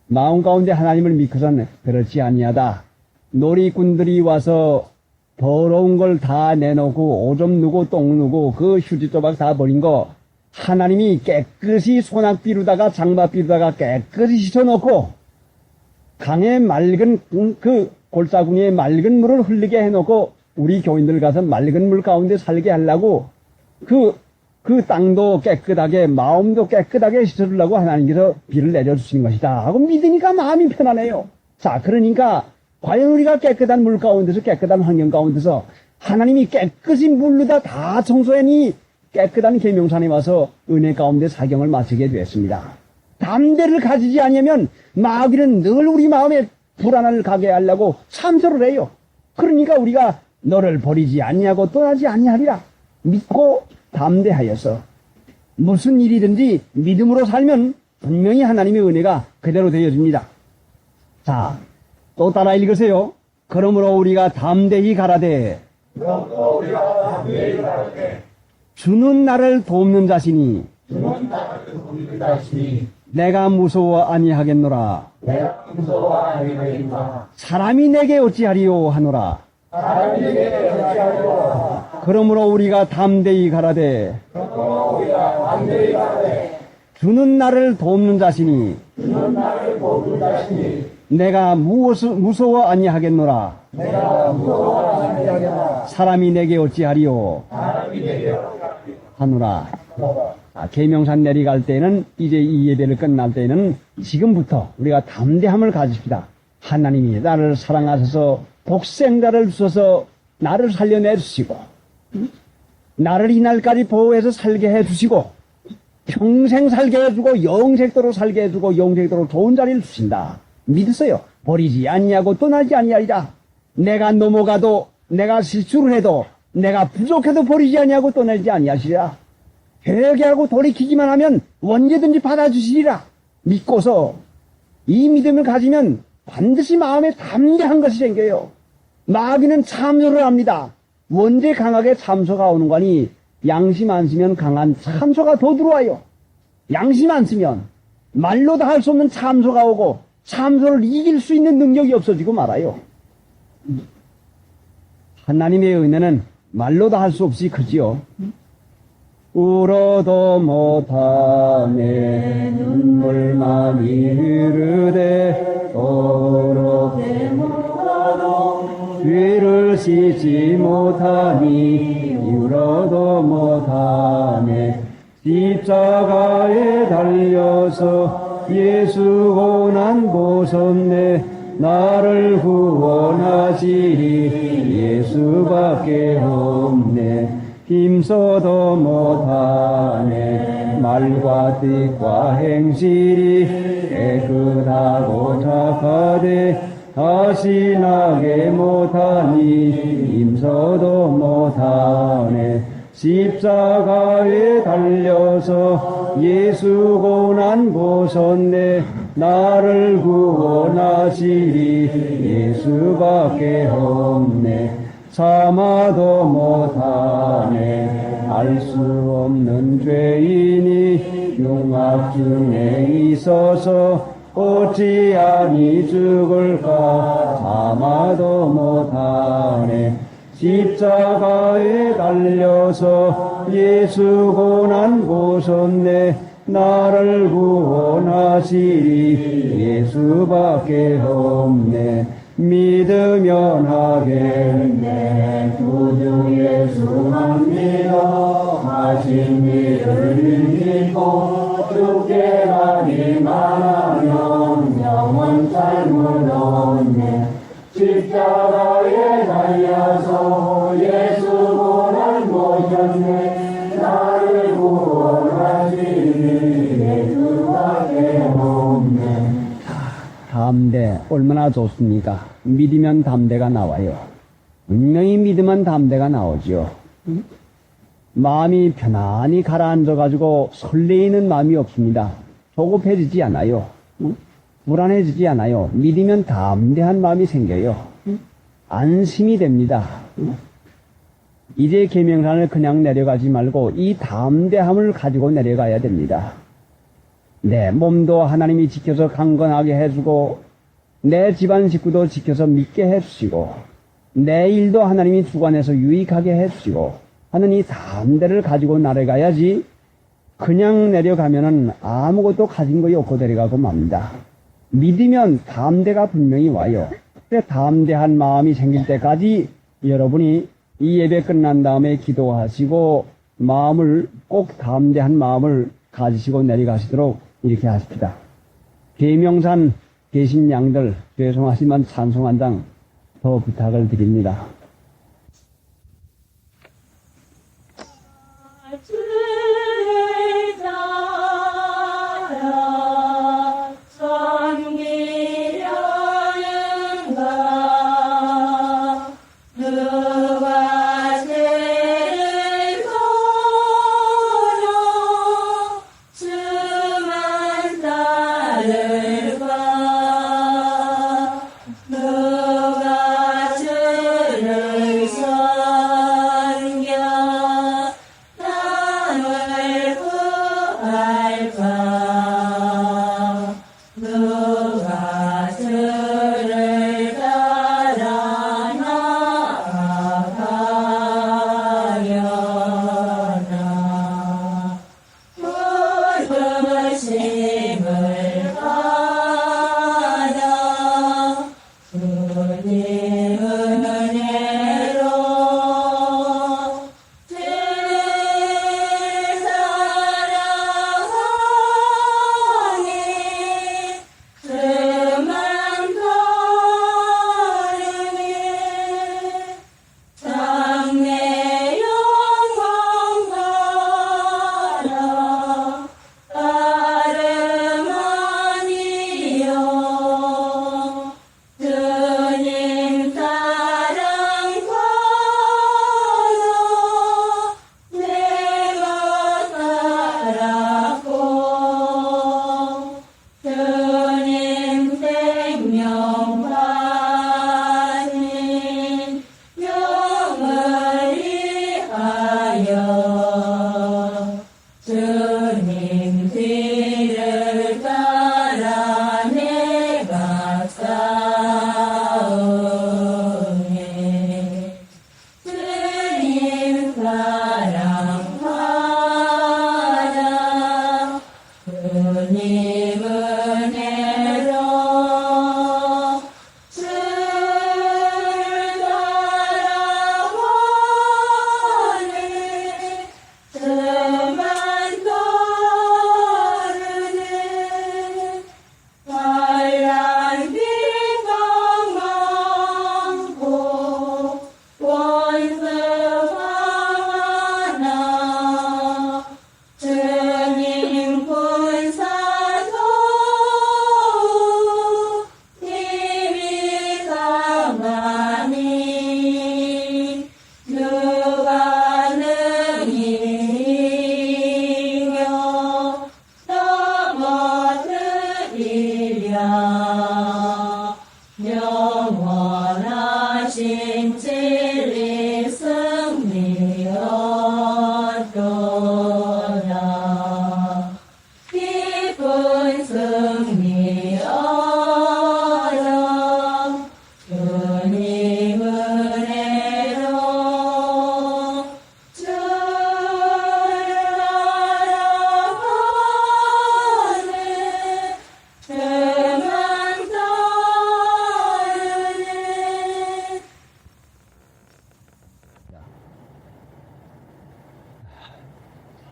마음 가운데 하나님을 믿고서는 그렇지 아니하다. 놀이꾼들이 와서 더러운 걸 다 내놓고 오줌 누고 똥 누고 그 휴지 조각 다 버린 거 하나님이 깨끗이 소낙비루다가 장마비루다가 깨끗이 씻어놓고 강에 맑은 그 골짜구니에 맑은 물을 흘리게 해놓고 우리 교인들 가서 맑은 물 가운데 살게 하려고 그 땅도 깨끗하게 마음도 깨끗하게 씻어주려고 하나님께서 비를 내려주신 것이다 하고 믿으니까 마음이 편하네요. 자, 그러니까 과연 우리가 깨끗한 물 가운데서 깨끗한 환경 가운데서 하나님이 깨끗이 물르다 다 청소하니 깨끗한 계명산에 와서 은혜 가운데 사경을 마치게 되었습니다. 담대를 가지지 않으면 마귀는 늘 우리 마음에 불안을 가게 하려고 참소를 해요. 그러니까 우리가 너를 버리지 아니하고 떠나지 아니하리라 믿고 담대하여서 무슨 일이든지 믿음으로 살면 분명히 하나님의 은혜가 그대로 되어집니다. 자, 또 따라 읽으세요. 그러므로 우리가 담대히 가라되 주는 나를 돕는 자시니 내가 무서워 아니하겠노라. 사람이 내게 어찌하리요 하노라. 그러므로 우리가 담대히 가라되 주는 나를 돕는 자시니 내가 무서워 아니하겠노라. 사람이 내게 어찌하리요 하노라. 계명산 내려갈 때는 이제 이 예배를 끝날 때는 지금부터 우리가 담대함을 가집시다. 하나님이 나를 사랑하셔서 독생자를 주셔서 나를 살려내 주시고 나를 이날까지 보호해서 살게 해주시고 평생 살게 해주고 영생도로 살게 해주고 영생도로 좋은 자리를 주신다. 믿으세요. 버리지 아니하고 떠나지 아니하리라. 내가 넘어가도 내가 실수를 해도 내가 부족해도 버리지 아니하고 떠나지 아니하시리라. 회개하고 돌이키기만 하면 언제든지 받아주시리라. 믿고서 이 믿음을 가지면 반드시 마음에 담대한 것이 생겨요. 마귀는 참소를 합니다. 언제 강하게 참소가 오는 거니 양심 안 쓰면 강한 참소가 더 들어와요. 양심 안 쓰면 말로 다 할 수 없는 참소가 오고 참소를 이길 수 있는 능력이 없어지고 말아요. 하나님의 은혜는 말로 다 할 수 없이 크지요. 울어도 못하네 눈물만이 흐르되 오롭게 못하도 죄를 씻지 못하니 울어도 못하네 십자가에 달려서 예수 고난 보셨네 나를 구원하시리 예수밖에 없네 힘써도 못하네 말과 뜻과 행실이 깨끗하고 착하되 다시 나게 못하니 힘써도 못하네 십자가에 달려서 예수 고난 보셨네. 나를 구원하시리 예수밖에 없네. 참아도 못하네. 알 수 없는 죄인이 흉악 중에 있어서 어찌 아니 죽을까. 참아도 못하네. 십자가에 달려서 예수 고난 보셨네. 나를 구원하시리 예수밖에 없네. 믿으면 하겠네. 구주 예수만 믿어 하신 일을 믿고 죽게 가기만 하면 영원 삶을 얻네. 십자가에 달려서 예수 고난 보셨네. 나를 구원하시니 예수밖에 없네. 담대 얼마나 좋습니까? 믿으면 담대가 나와요. 분명히 믿으면 담대가 나오죠. 마음이 편안히 가라앉아가지고 설레이는 마음이 없습니다. 조급해지지 않아요. 불안해지지 않아요. 믿으면 담대한 마음이 생겨요. 안심이 됩니다. 이제 계명산을 그냥 내려가지 말고 이 담대함을 가지고 내려가야 됩니다. 내 몸도 하나님이 지켜서 강건하게 해주고 내 집안 식구도 지켜서 믿게 해주시고 내 일도 하나님이 주관해서 유익하게 해주시고 하는 이 담대를 가지고 내려가야지 그냥 내려가면은 아무것도 가진 것이 없고 내려가고 맙니다. 믿으면 담대가 분명히 와요. 그래 담대한 마음이 생길 때까지 여러분이 이 예배 끝난 다음에 기도하시고 마음을 꼭 담대한 마음을 가지시고 내려가시도록 이렇게 하십시다. 계명산 계신 양들 죄송하지만 찬송 한 장 더 부탁을 드립니다.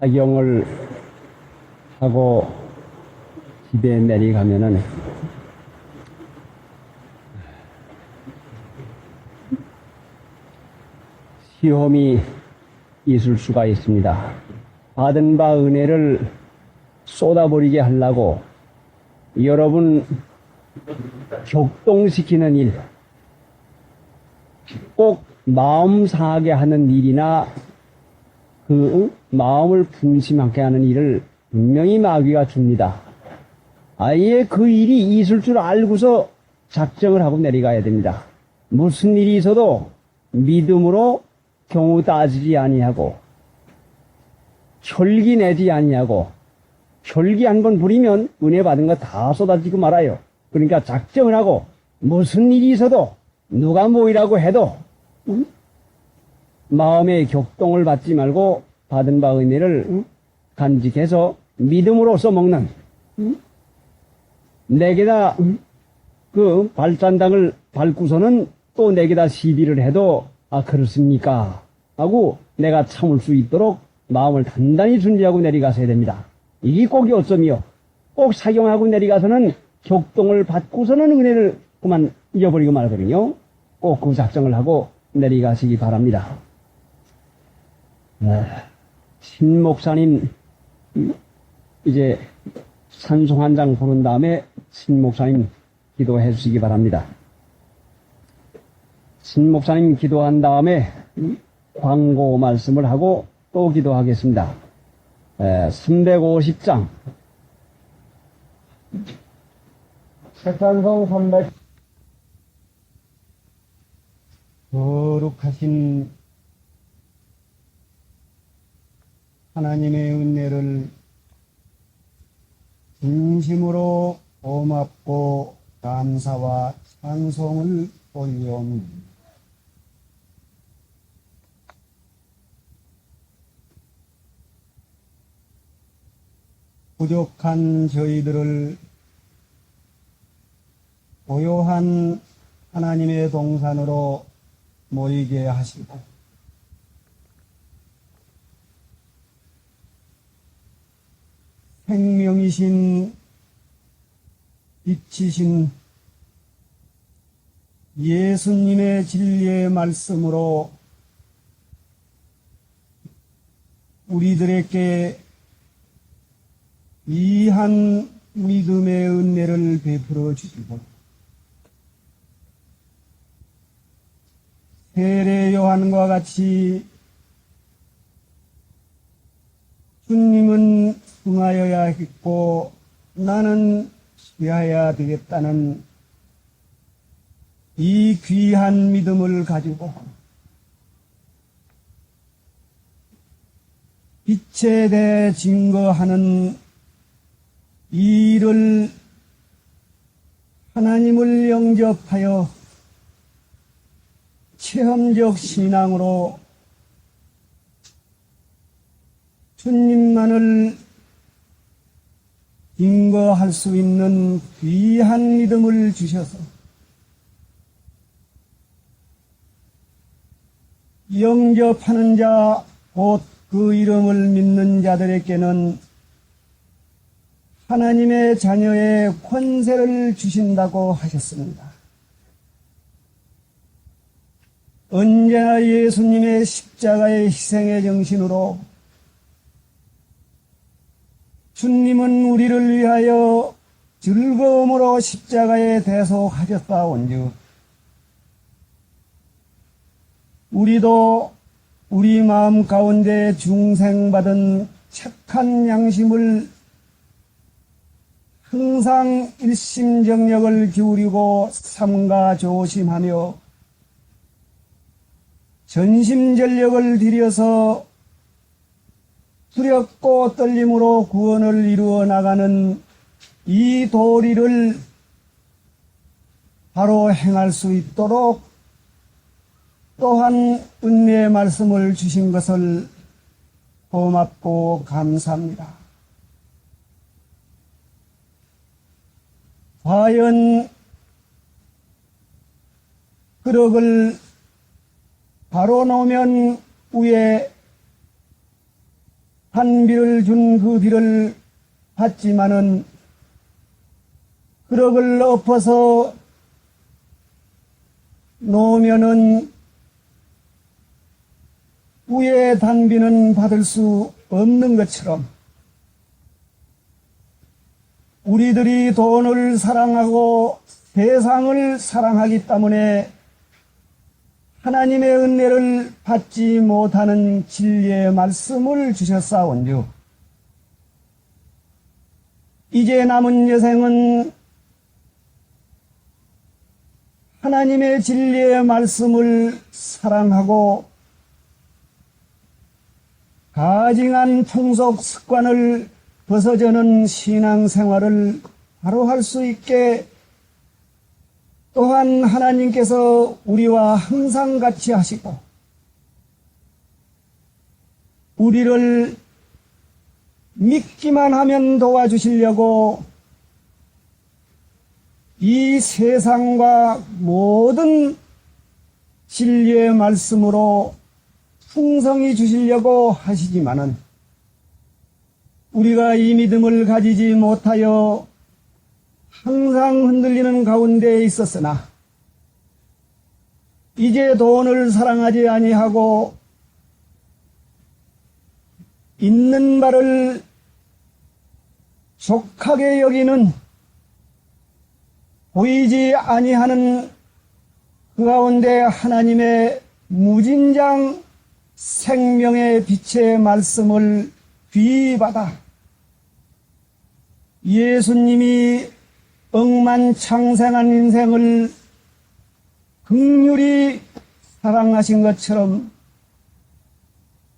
작용을 하고 집에 내려가면은 시험이 있을 수가 있습니다. 받은 바 은혜를 쏟아버리게 하려고 여러분 격동시키는 일, 꼭 마음 상하게 하는 일이나 그 마음을 분심하게 하는 일을 분명히 마귀가 줍니다. 아예 그 일이 있을 줄 알고서 작정을 하고 내려가야 됩니다. 무슨 일이 있어도 믿음으로 경우 따지지 아니하고 혈기 내지 아니하고 혈기 한 번 부리면 은혜 받은 거 다 쏟아지고 말아요. 그러니까 작정을 하고 무슨 일이 있어도 누가 뭐이라고 해도 마음의 격동을 받지 말고 받은 바 은혜를 간직해서 믿음으로써 먹는 내게다 그 발잔당을 밟고서는 또 내게다 시비를 해도 아 그렇습니까 하고 내가 참을 수 있도록 마음을 단단히 준비하고 내려가셔야 됩니다. 이게 꼭이 어점이요. 꼭 사경하고 내려가서는 격동을 받고서는 은혜를 그만 잊어버리고 말거든요. 꼭 그 작정을 하고 내려가시기 바랍니다. 신 목사님 이제 찬송 한 장 부른 다음에 신 목사님 기도해 주시기 바랍니다. 신 목사님 기도한 다음에 광고 말씀을 하고 또 기도하겠습니다. 350장 책산성 300 거룩하신 하나님의 은혜를 진심으로 고맙고 감사와 찬송을 올려옵니다. 부족한 저희들을 고요한 하나님의 동산으로 모이게 하시고 생명이신 빛이신 예수님의 진리의 말씀으로 우리들에게 이한 믿음의 은혜를 베풀어 주시고 세례 요한과 같이 주님은 응하여야겠고 나는 쉬어야 되겠다는 이 귀한 믿음을 가지고 빛에 대해 증거하는 이 일을 하나님을 영접하여 체험적 신앙으로 주님만을 인거할 수 있는 귀한 믿음을 주셔서 영접하는 자, 곧 그 이름을 믿는 자들에게는 하나님의 자녀의 권세를 주신다고 하셨습니다. 언제나 예수님의 십자가의 희생의 정신으로 주님은 우리를 위하여 즐거움으로 십자가에 대속하셨사온즉 우리도 우리 마음 가운데 중생받은 착한 양심을 항상 일심정력을 기울이고 삼가 조심하며 전심전력을 들여서 두렵고 떨림으로 구원을 이루어 나가는 이 도리를 바로 행할 수 있도록 또한 은혜의 말씀을 주신 것을 고맙고 감사합니다. 과연 그릇을 바로 놓으면 위에 한비를 준 그 비를 받지만은 그럭을 엎어서 놓으면은 위의 단비는 받을 수 없는 것처럼 우리들이 돈을 사랑하고 세상을 사랑하기 때문에 하나님의 은혜를 받지 못하는 진리의 말씀을 주셨사온즉 이제 남은 여생은 하나님의 진리의 말씀을 사랑하고 가증한 풍속 습관을 벗어저는 신앙생활을 바로 할 수 있게 또한 하나님께서 우리와 항상 같이 하시고 우리를 믿기만 하면 도와주시려고 이 세상과 모든 진리의 말씀으로 풍성히 주시려고 하시지만은 우리가 이 믿음을 가지지 못하여 항상 흔들리는 가운데 있었으나 이제 돈을 사랑하지 아니하고 있는 바를 족하게 여기는 보이지 아니하는 그 가운데 하나님의 무진장 생명의 빛의 말씀을 귀받아 예수님이 억만창생한 인생을 극률히 사랑하신 것처럼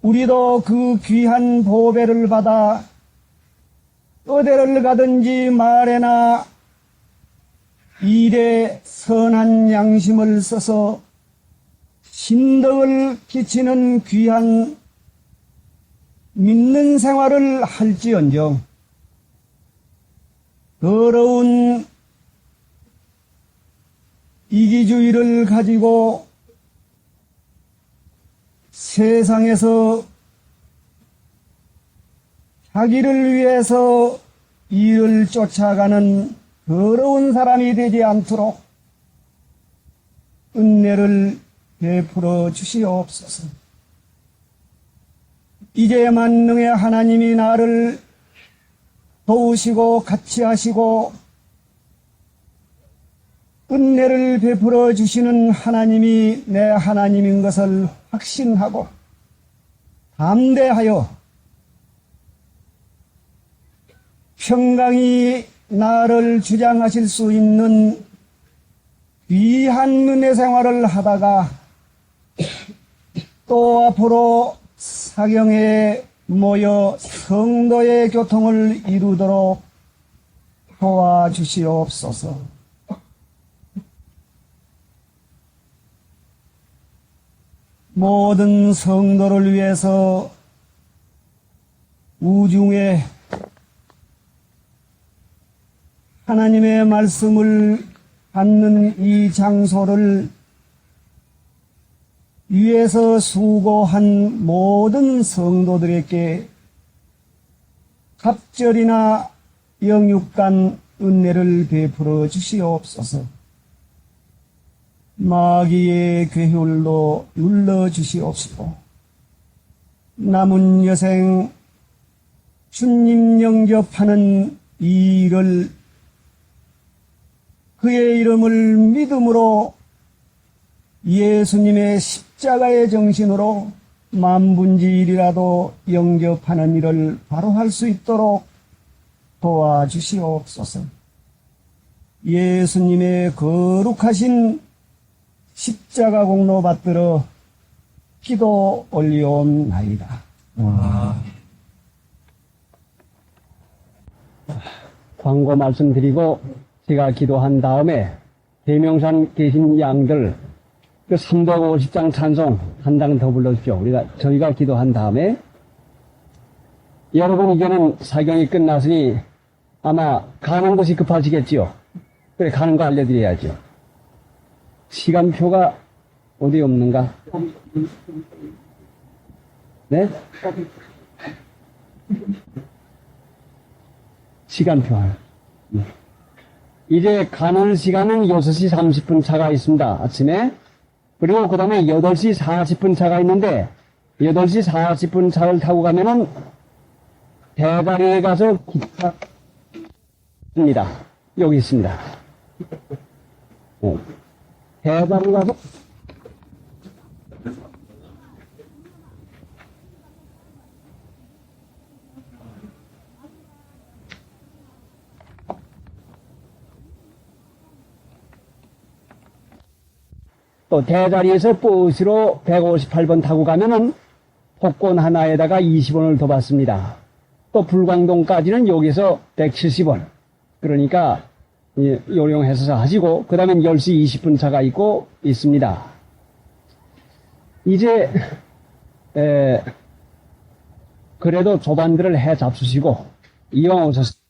우리도 그 귀한 보배를 받아 어디를 가든지 말에나 일에 선한 양심을 써서 신덕을 끼치는 귀한 믿는 생활을 할지언정 더러운 이기주의를 가지고 세상에서 자기를 위해서 일을 쫓아가는 더러운 사람이 되지 않도록 은혜를 베풀어 주시옵소서. 이제 만능의 하나님이 나를 도우시고 같이 하시고 은혜를 베풀어 주시는 하나님이 내 하나님인 것을 확신하고 담대하여 평강히 나를 주장하실 수 있는 귀한 은혜 생활을 하다가 또 앞으로 사경에 모여 성도의 교통을 이루도록 도와주시옵소서. 모든 성도를 위해서 우중에 하나님의 말씀을 받는 이 장소를 위에서 수고한 모든 성도들에게 갑절이나 영육간 은혜를 베풀어 주시옵소서. 마귀의 괴hul로 눌러 주시옵시고 남은 여생 주님 영접하는 이 일을 그의 이름을 믿음으로 예수님의 십자가의 정신으로 만분지일이라도 영접하는 일을 바로 할 수 있도록 도와주시옵소서. 예수님의 거룩하신 십자가 공로 받들어 기도 올리옵나이다. 광고 말씀드리고 제가 기도한 다음에 대명산 계신 양들 그 350장 찬송 한 장 더 불러주십시오. 저희가 기도한 다음에 여러분 이제는 사경이 끝났으니 아마 가는 곳이 급하시겠지요. 그래 가는 거 알려드려야죠. 시간표가 어디 없는가? 네? 시간표 하나. 이제 가는 시간은 6시 30분 차가 있습니다. 아침에. 그리고 그 다음에 8시 40분 차가 있는데 8시 40분 차를 타고 가면은 대가리에 가서 기차입니다. 여기 있습니다. 대가리 가서 또 대자리에서 버스로 158번 타고 가면은 복권 하나에다가 20원을 더 받습니다. 또 불광동까지는 여기서 170원. 그러니까 요령해서 하시고 그 다음에 10시 20분 차가 있고 있습니다. 이제 그래도 조반들을 해 잡수시고 이왕 오셨습니다.